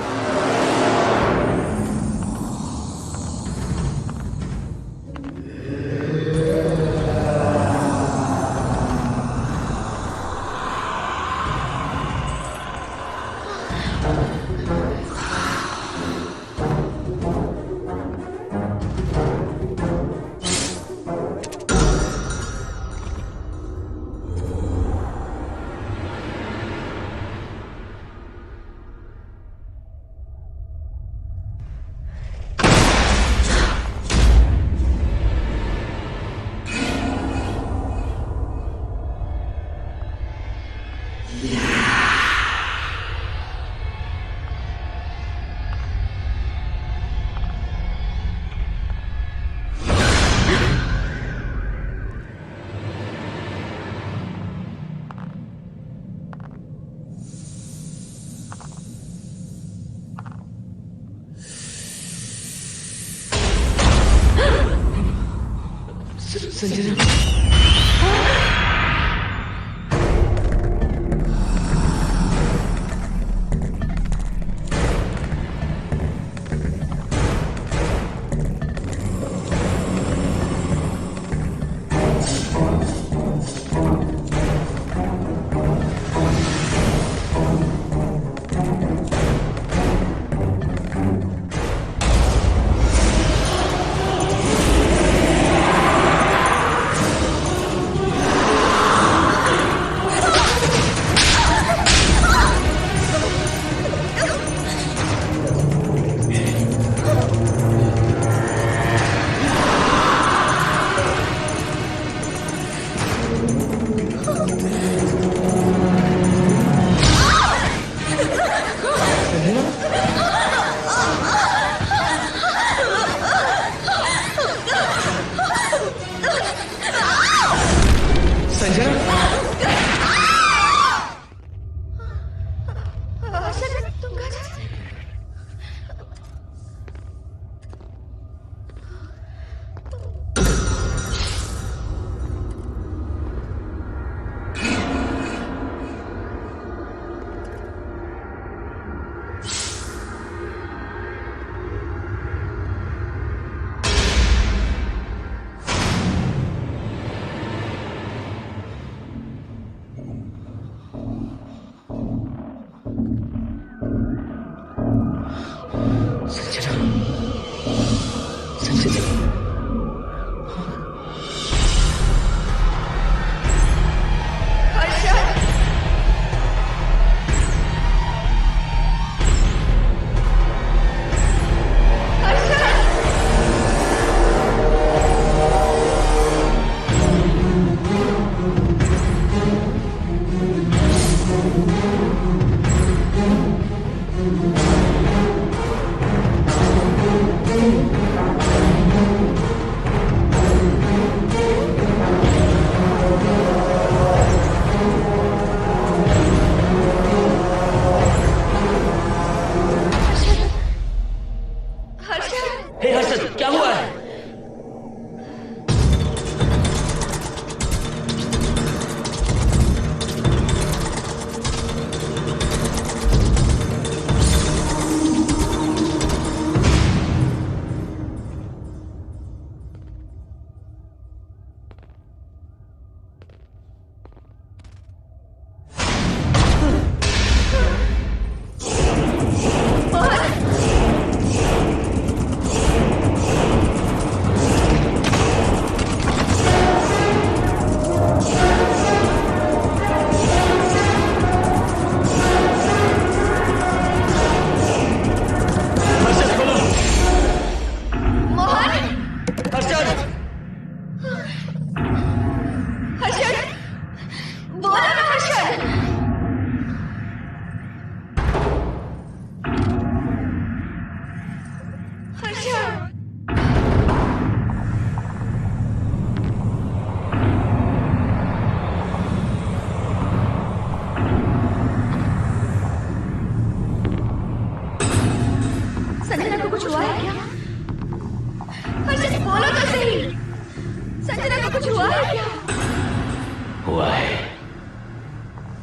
हुआ है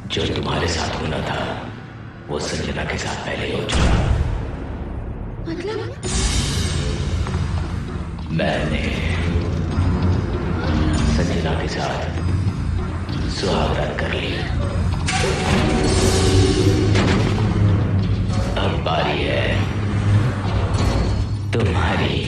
जो तुम्हारे साथ होना था वो संजना के साथ पहले हो चुका। मतलब मैंने संजना के साथ सुहागरात कर ली। अब बारी है तुम्हारी।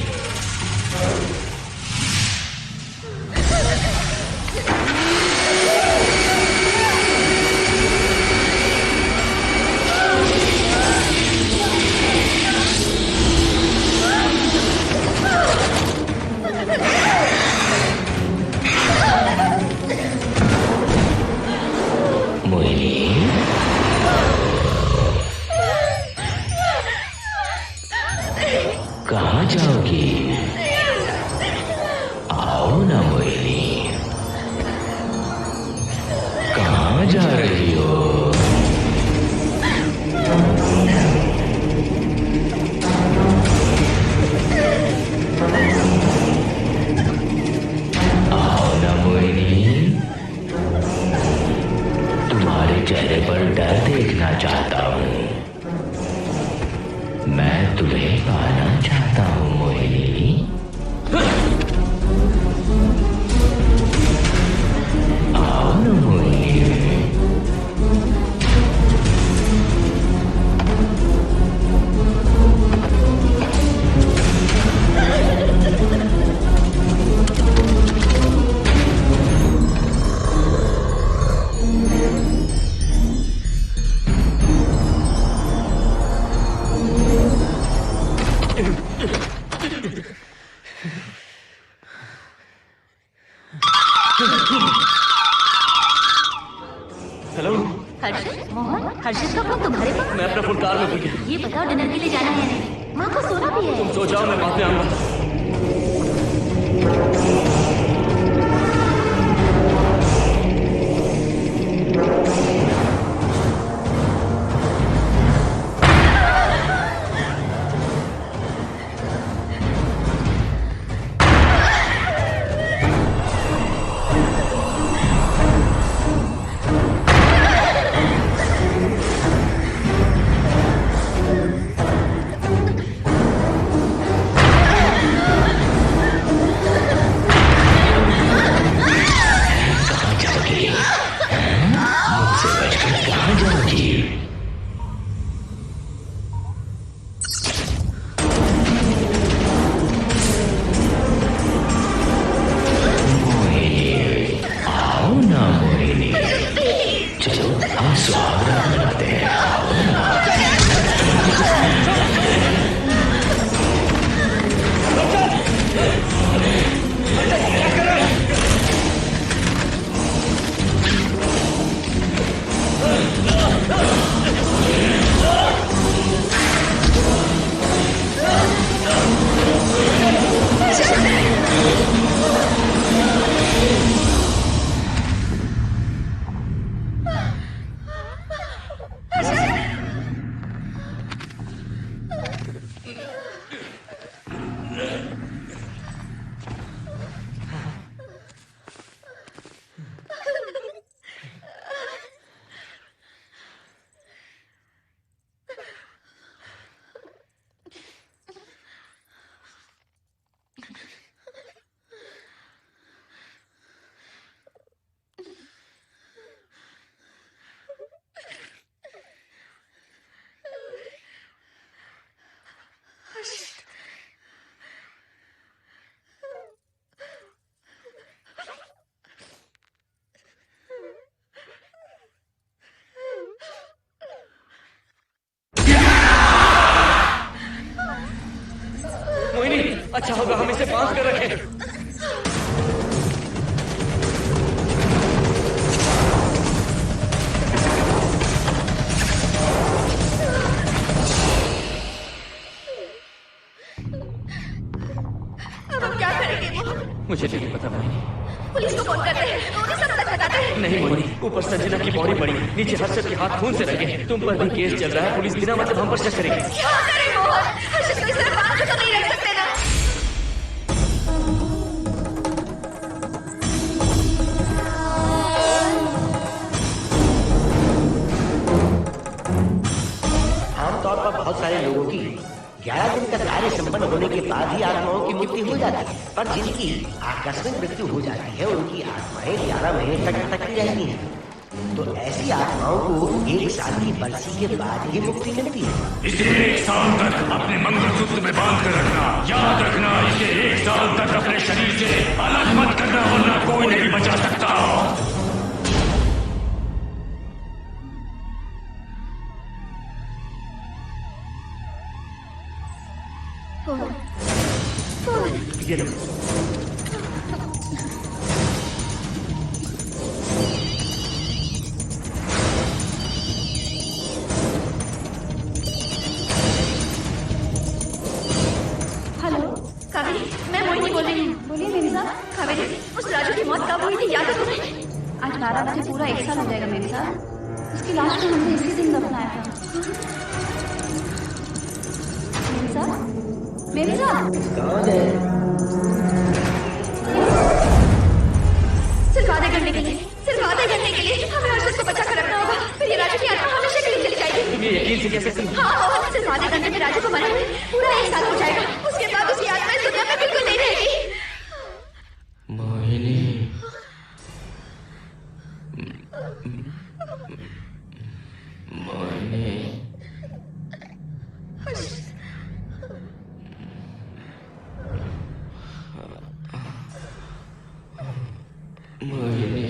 कहाँ जाओगी? आओ ना मोहिनी। कहाँ जा रही हो? आओ ना मोहिनी। तुम्हारे चेहरे पर डर देखना चाहता हूँ। मैं तुम्हें पाना चाहता हूँ मोहिनी। आओ ना मोहिनी। हेलो हर्षित, मोहन, हर्षित का फोन तुम्हारे पास? मैं अपना फोन कार में भूल गया। ये बताओ डिनर के लिए जाना है या नहीं? माँ को सोना भी है। सो जाओ, मैं वहां पे आऊंगा। अच्छा होगा हम इसे बांध कर रखें। अब हम क्या करेंगे? मुझे नहीं पता मोहिनी। पुलिस को फोन करते हैं, उन्हें सब तक बताते हैं। नहीं मोहिनी, ऊपर संजना की बॉडी पड़ी है, नीचे हर्षद के हाथ खून से रंगे हैं। तुम पर भी केस चल रहा है, पुलिस बिना मतलब हम पर शक करेगी। क्या करें मोहन? हर्षद को इस तरह बांध के तो नहीं रख सकते ना। बहुत सारे लोगों की 11 दिन का कार्य संपन्न होने के बाद ही आत्माओं की मुक्ति हो जाती है, पर जिनकी आकस्मिक मृत्यु हो जाती है उनकी आत्माएं 11 महीने तक भटकती रहती हैं। तो ऐसी आत्माओं को 1 साल की बरसी के बाद ही मुक्ति मिलती है। इसे 1 साल तक अपने मंगलसूत्र में बांध कर रखना। याद रखना, इसे 1 साल तक अपने शरीर से अलग मत करना, वरना कोई नहीं बचा सकता। ये लो। हेलो कावेरी, मैं मोहिनी बोल रही हूँ। बोलिए मेरी साहब। कावेरी, उस राजू की मौत कब हुई थी याद है तुम्हें? आज 12 बजे पूरा 1 साल हो जाएगा मेरी साहब। उसकी लाश को हमने इसी दिन दफनाया था। मेरी साहब, मेरी साहब। कौन है? सिर्फ आधे घंटे के लिए, सिर्फ आधे घंटे के लिए हमें अर्जुन को बचा कर रखना होगा, फिर ये राजू की आत्मा हमेशा के लिए चली जाएगी। तुम ये यकीन से कैसे सकती? हाँ मोहन, सिर्फ आधे घंटे में राजू को मरे हुए पूरा 1 साल हो जाएगा। उसके बाद उसकी आत्मा इस दुनिया में बिल्कुल नहीं रहेगी। मोहिनी, मोहिनी, मोहिनी,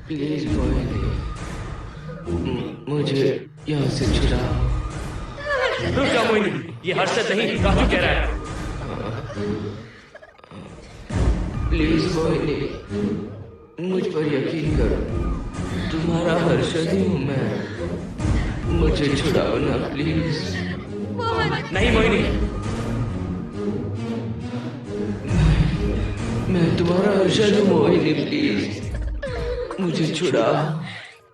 प्लीज मोहिनी, मुझे यहाँ से छुड़ाओ। रुक जा मोहिनी, ये हर्षद नहीं राजू कह रहा है। प्लीज मोहिनी, मुझ पर यकीन करो, तुम्हारा हर्षद ही हूँ मैं। मुझे छुड़ाओ ना प्लीज। नहीं मोहिनी, मैं तुम्हारा हर्षद हूँ मोहिनी, प्लीज मुझे छुड़ाओ।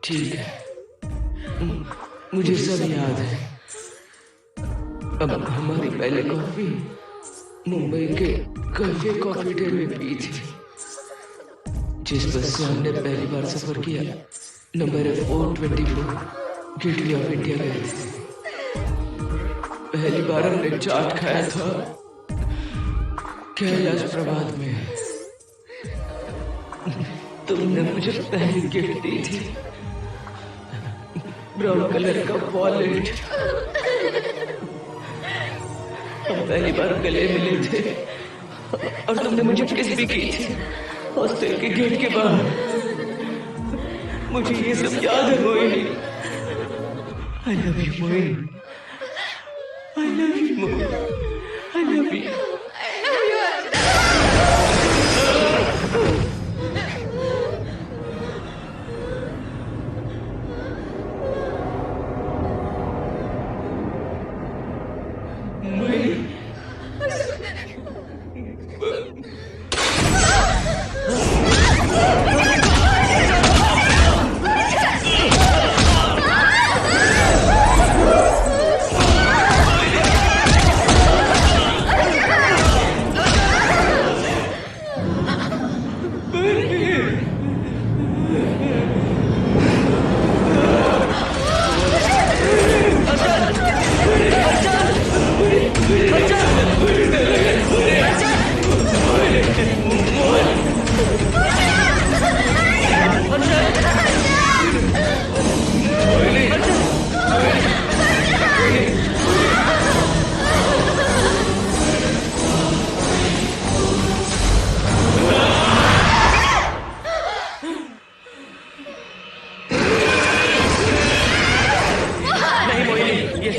ठीक है, मुझे सब याद है। अब हमारी पहले कॉफी मुंबई के कैफे कॉफी डेल में पी थी। जिस बस से हमने पहली बार सफर किया, नंबर है 424, गेटवे ऑफ इंडिया गए थे। पहली बार हमने चाट खाया था कैलाश प्रभात में। तुमने मुझे पहली गिफ्ट दी थी, ब्राउन कलर का वॉलेट। हम पहली बार गले मिले थे और तुमने मुझे किस भी की थी हॉस्टल के गेट के बाहर। मुझे ये सब याद है Mohini. I love you Mohini, I love you Mohini, I love you.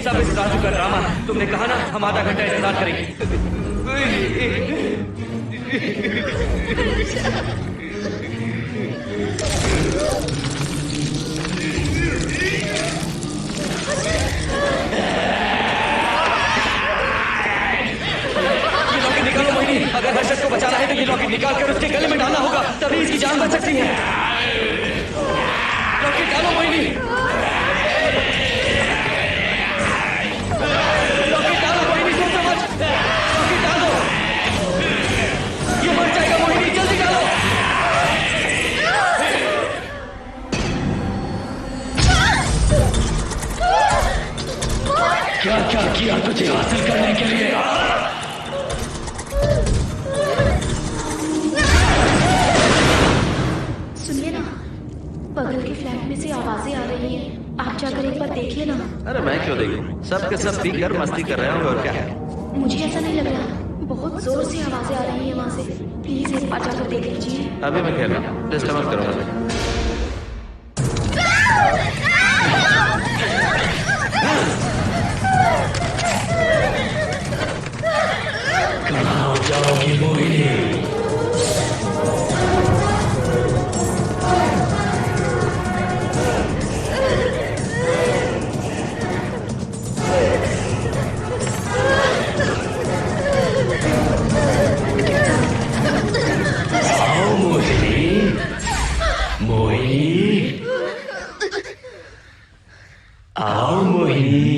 सब इस राजू का ड्रामा है। तुमने कहा ना हम आधा घंटा इंतजार करेंगे। निकालो मोहिनी, अगर हर्षद को बचाना है तो ये लॉकेट निकाल कर उसके गले में डालना होगा, तभी इसकी जान बच सकती है। लॉकेट डालो मोहिनी, लॉकेट डालो मोहिनी, सोच समझ, लॉकेट डालो, ये मर जाएगा मोहिनी, जल्दी डालो। मुझे हासिल करने के लिए सुनिए ना, बगल के फ्लैट में से आवाजें आ रही हैं। आप जाकर एक बार देखिए ना। अरे मैं क्यों देखूं? सब के सब पीकर मस्ती कर रहे होंगे और क्या है। मुझे ऐसा नहीं लग रहा, बहुत जोर से आवाजें आ रही हैं वहाँ से। प्लीज एक बार जाकर देख लीजिए। अभी मैं खेल रहा हूँ, डिस्टर्ब मत करो मुझे। कहाँ जाओगी मोहिनी? आओ मोहिनी, मोहिनी, आओ मोहिनी,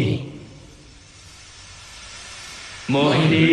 मोहिनी।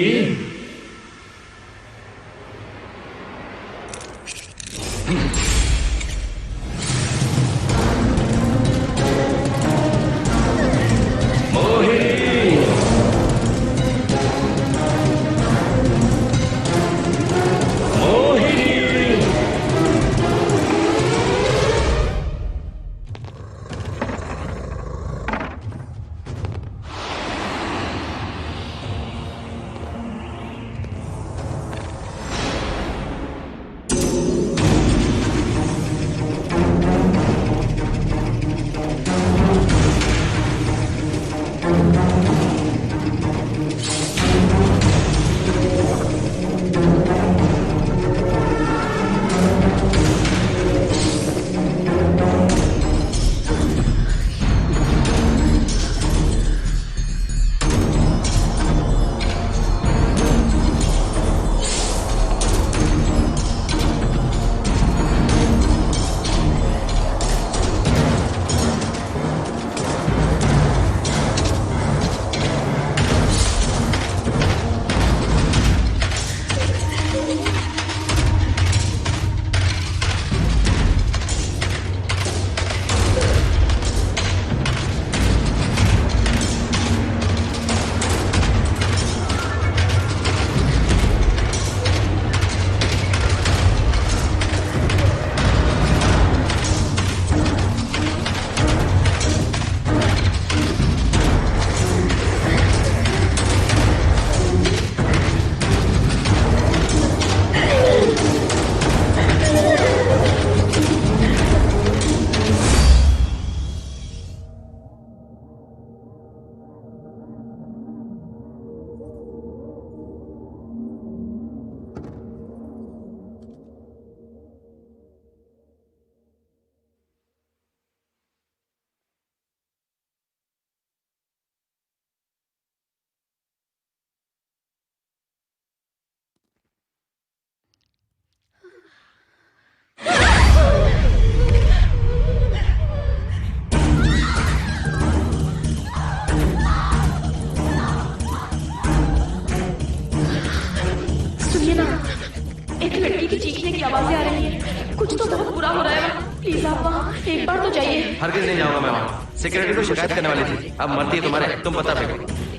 आवाजें आ रही हैं। कुछ तो बहुत बुरा हो रहा है। प्लीज आप वहाँ एक बार तो जाइए। हरगिज नहीं जाऊंगा मैं वहाँ। सिक्योरिटी को शिकायत करने वाली थी, अब मरती है तुम्हारे, तुम पता फेंको।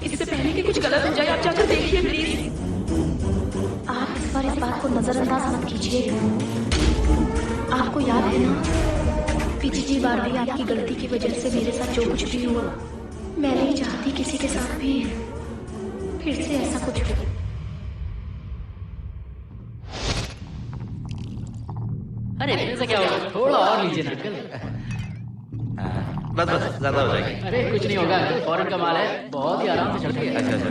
इससे पहले कि कुछ गलत हो जाए आप जाकर देखिए प्लीज। आप इस बार इस बात को नजरअंदाज मत कीजिए। आपको याद है ना, पिछली बार भी आपकी गलती की वजह से मेरे साथ जो कुछ भी हुआ, मैं नहीं चाहती किसी के साथ भी फिर से ऐसा कुछ हो। अरे इतने से क्या होगा, थोड़ा और लीजिए ना अंकल। बस बस ज्यादा हो जाएगी। अरे कुछ नहीं होगा अंकल, फॉरेन का माल है, बहुत ही आराम से चढ़ गया। अच्छा अच्छा,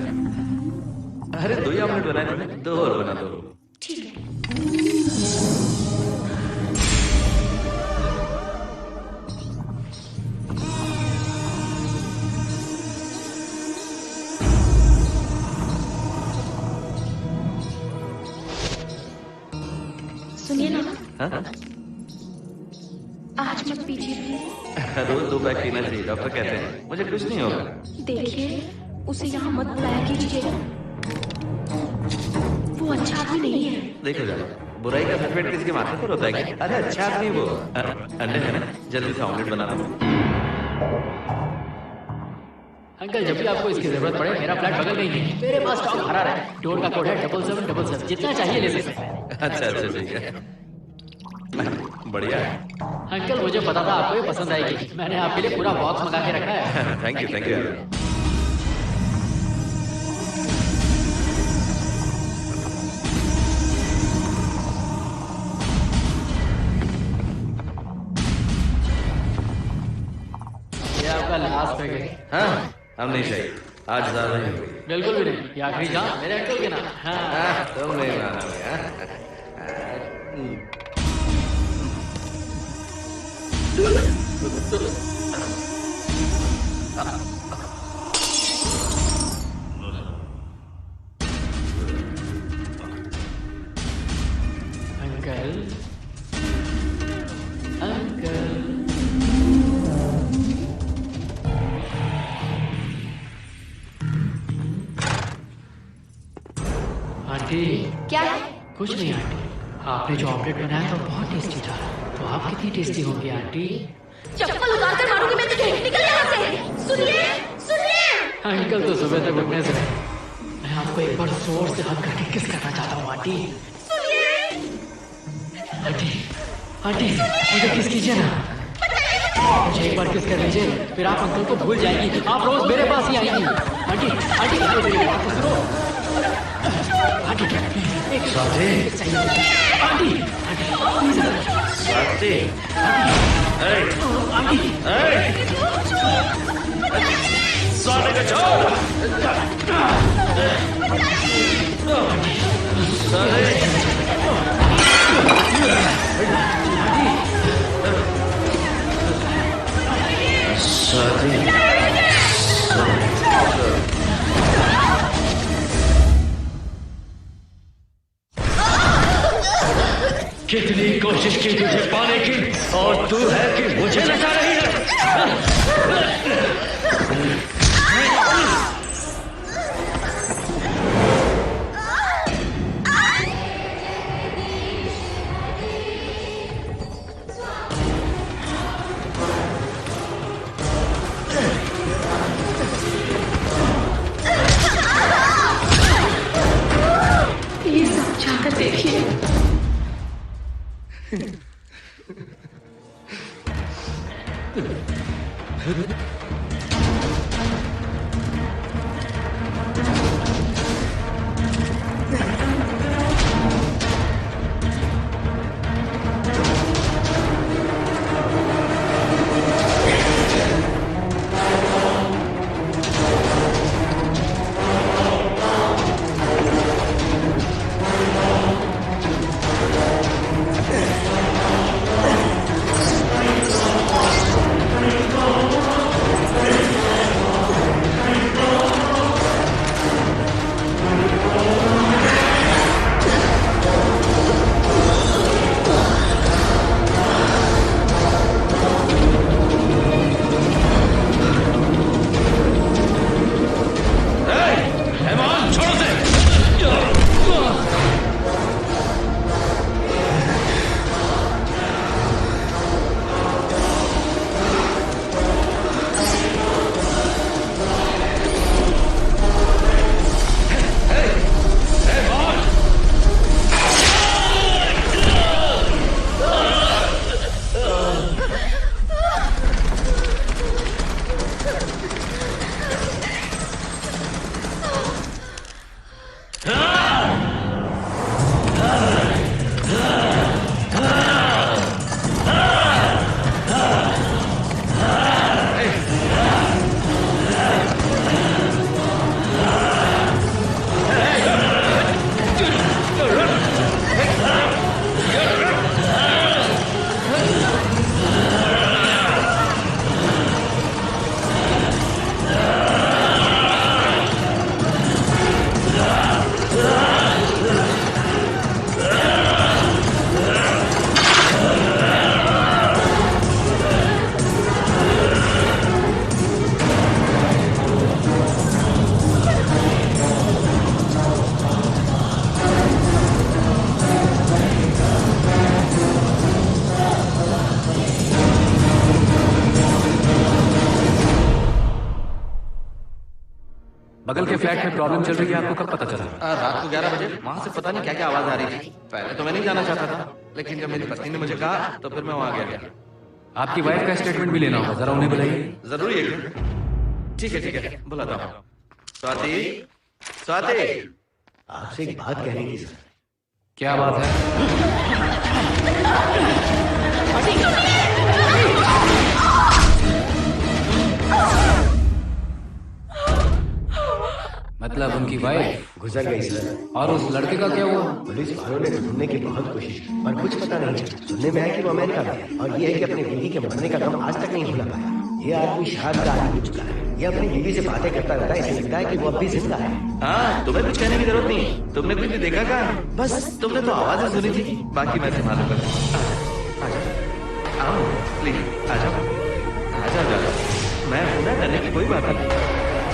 अरे 2 ही ऑमलेट बनाए तुमने, 2 और बना दो। ठीक है। सुनिए ना, आज मत पीजिए प्लीज। रोज 2 पैक पीना चाहिए, डॉक्टर कहते हैं। मुझे कुछ नहीं होगा। देखिए उसे यहाँ मत बुलाया कीजिएगा, वो अच्छा आदमी नहीं है। देखो जाओ, बुराई का सर्टिफिकेट किसी के माथे पर होता है क्या? अरे अच्छा आदमी वो। अंडे है ना, जल्दी से ऑमलेट बना दो। अंकल जब भी आपको इसकी जरूरत पड़े मेरा फ्लैट बगल में ही है, मेरे पास स्टॉक भरा रहे। डोर का कोड है 7777, जितना चाहिए ले सकते हैं। अच्छा अच्छा ठीक है, बढ़िया है। अंकल मुझे पता था आपको ये पसंद आएगी, मैंने आपके लिए पूरा बॉक्स मंगा के रखा है। थैंक यू यार। ये आपका लास्ट पैकेट। हाँ हम नहीं चाहिए, आज ज्यादा नहीं हुई। बिल्कुल भी नहीं, ये आखिरी जहाँ मेरे अंकल के नाम। हाँ तुम नहीं माना भैया। Uncle uncle aunty. क्या है? कुछ नहीं आंटी, आपने जो ऑमलेट बनाया था बहुत टेस्टी था, तो आप कितनी टेस्टी होंगी आंटी? चप्पल उतार कर मारूंगी मैं तुझे, निकल यहाँ से। सुनिए सुनिए। अंकल तो सुबह तक उठने से नहीं। मैं आपको एक बार जोर से हक करके किस करना चाहता हूँ आंटी। आंटी आंटी मुझे किस कीजिए ना, मुझे एक बार किस कर लीजिए, फिर आप अंकल को भूल जाएंगी, आप रोज मेरे पास ही आएंगी। आंटी आंटी मेरी बात तो सुनो। आंटी एक चाहिए। Aunty aunty please Swati, aunty Swati को छोड़। कितनी कोशिश की तुझे पाने की, और तू है कि मुझे नचा रही है। ये सब जाकर देखिए। बगल के फ्लैट में प्रॉब्लम चल रही है, आपको कब पता चला? रात को 11 बजे वहाँ से पता नहीं क्या क्या आवाज आ रही थी। पहले तो मैं नहीं जाना चाहता था, लेकिन जब मेरी पत्नी ने मुझे कहा तो फिर मैं वहाँ गया। आपकी वाइफ का स्टेटमेंट भी लेना होगा, जरा उन्हें बुलाइए। जरूरी है क्या? ठीक है, बुलाता हूँ। स्वाति, स्वाति, आपसे एक बात कहनी थी सर। क्या बात है? मतलब उनकी वाइफ गुजर गई सर। और उस लड़के का क्या हुआ? पुलिस वालों ने ढूंढने की बहुत कोशिश की, पर कुछ पता नहीं चला। सुनने में आया कि वो अमेरिका में है, और ये है कि अपनी बीवी के मरने का गम आज तक नहीं भुला पाया। ये आदमी शायद का आदमी हो चुका है। ये अपनी बीवी से बातें करता रहता है, इसे लगता है कि वो अब भी जिंदा है। हाँ, तुम्हें कुछ कहने की जरूरत नहीं। तुमने कुछ भी देखा क्या? बस तुमने तो आवाजें सुनी थी, बाकी मैं संभाल लूंगा। आओ प्लीज, आ जाओ, आ जाओ। मैं हूं ना, डरने की कोई बात नहीं।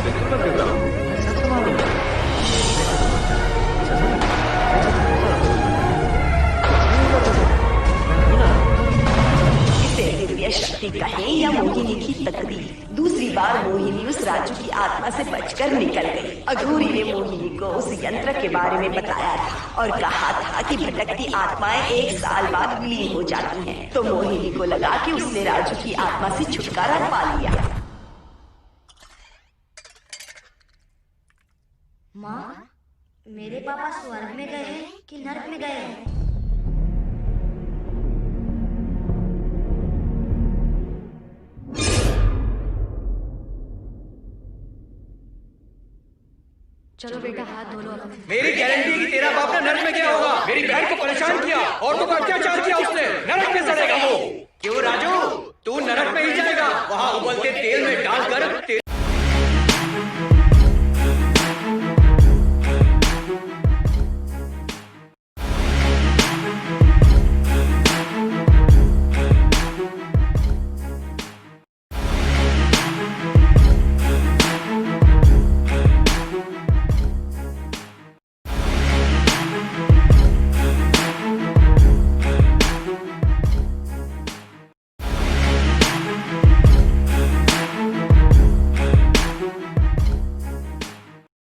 बिल्कुल मत घबराओ, मैं सब संभाल लूंगा। इसे दिव्य शक्ति कहें या मोहिनी की तकदीर, दूसरी बार मोहिनी उस राजू की आत्मा से बचकर निकल गई। अघोरी ने मोहिनी को उस यंत्र के बारे में बताया था और कहा था कि भटकती आत्माएं 1 साल बाद विलीन हो जाती हैं। तो मोहिनी को लगा कि उसने राजू की आत्मा से छुटकारा पा लिया। माँ, मेरे पापा स्वर्ग में गए हैं कि नरक में गए हैं? चलो बेटा, हाथ धो लो अपने। मेरी गारंटी है कि तेरा बाप ना नरक में गया होगा। मेरी बहन को परेशान किया, औरतों को अत्याचार किया उसने। नरक में सड़ेगा वो। क्यों राजू, तू नरक में ही जाएगा। वहाँ उबलते तेल में डालकर तेरे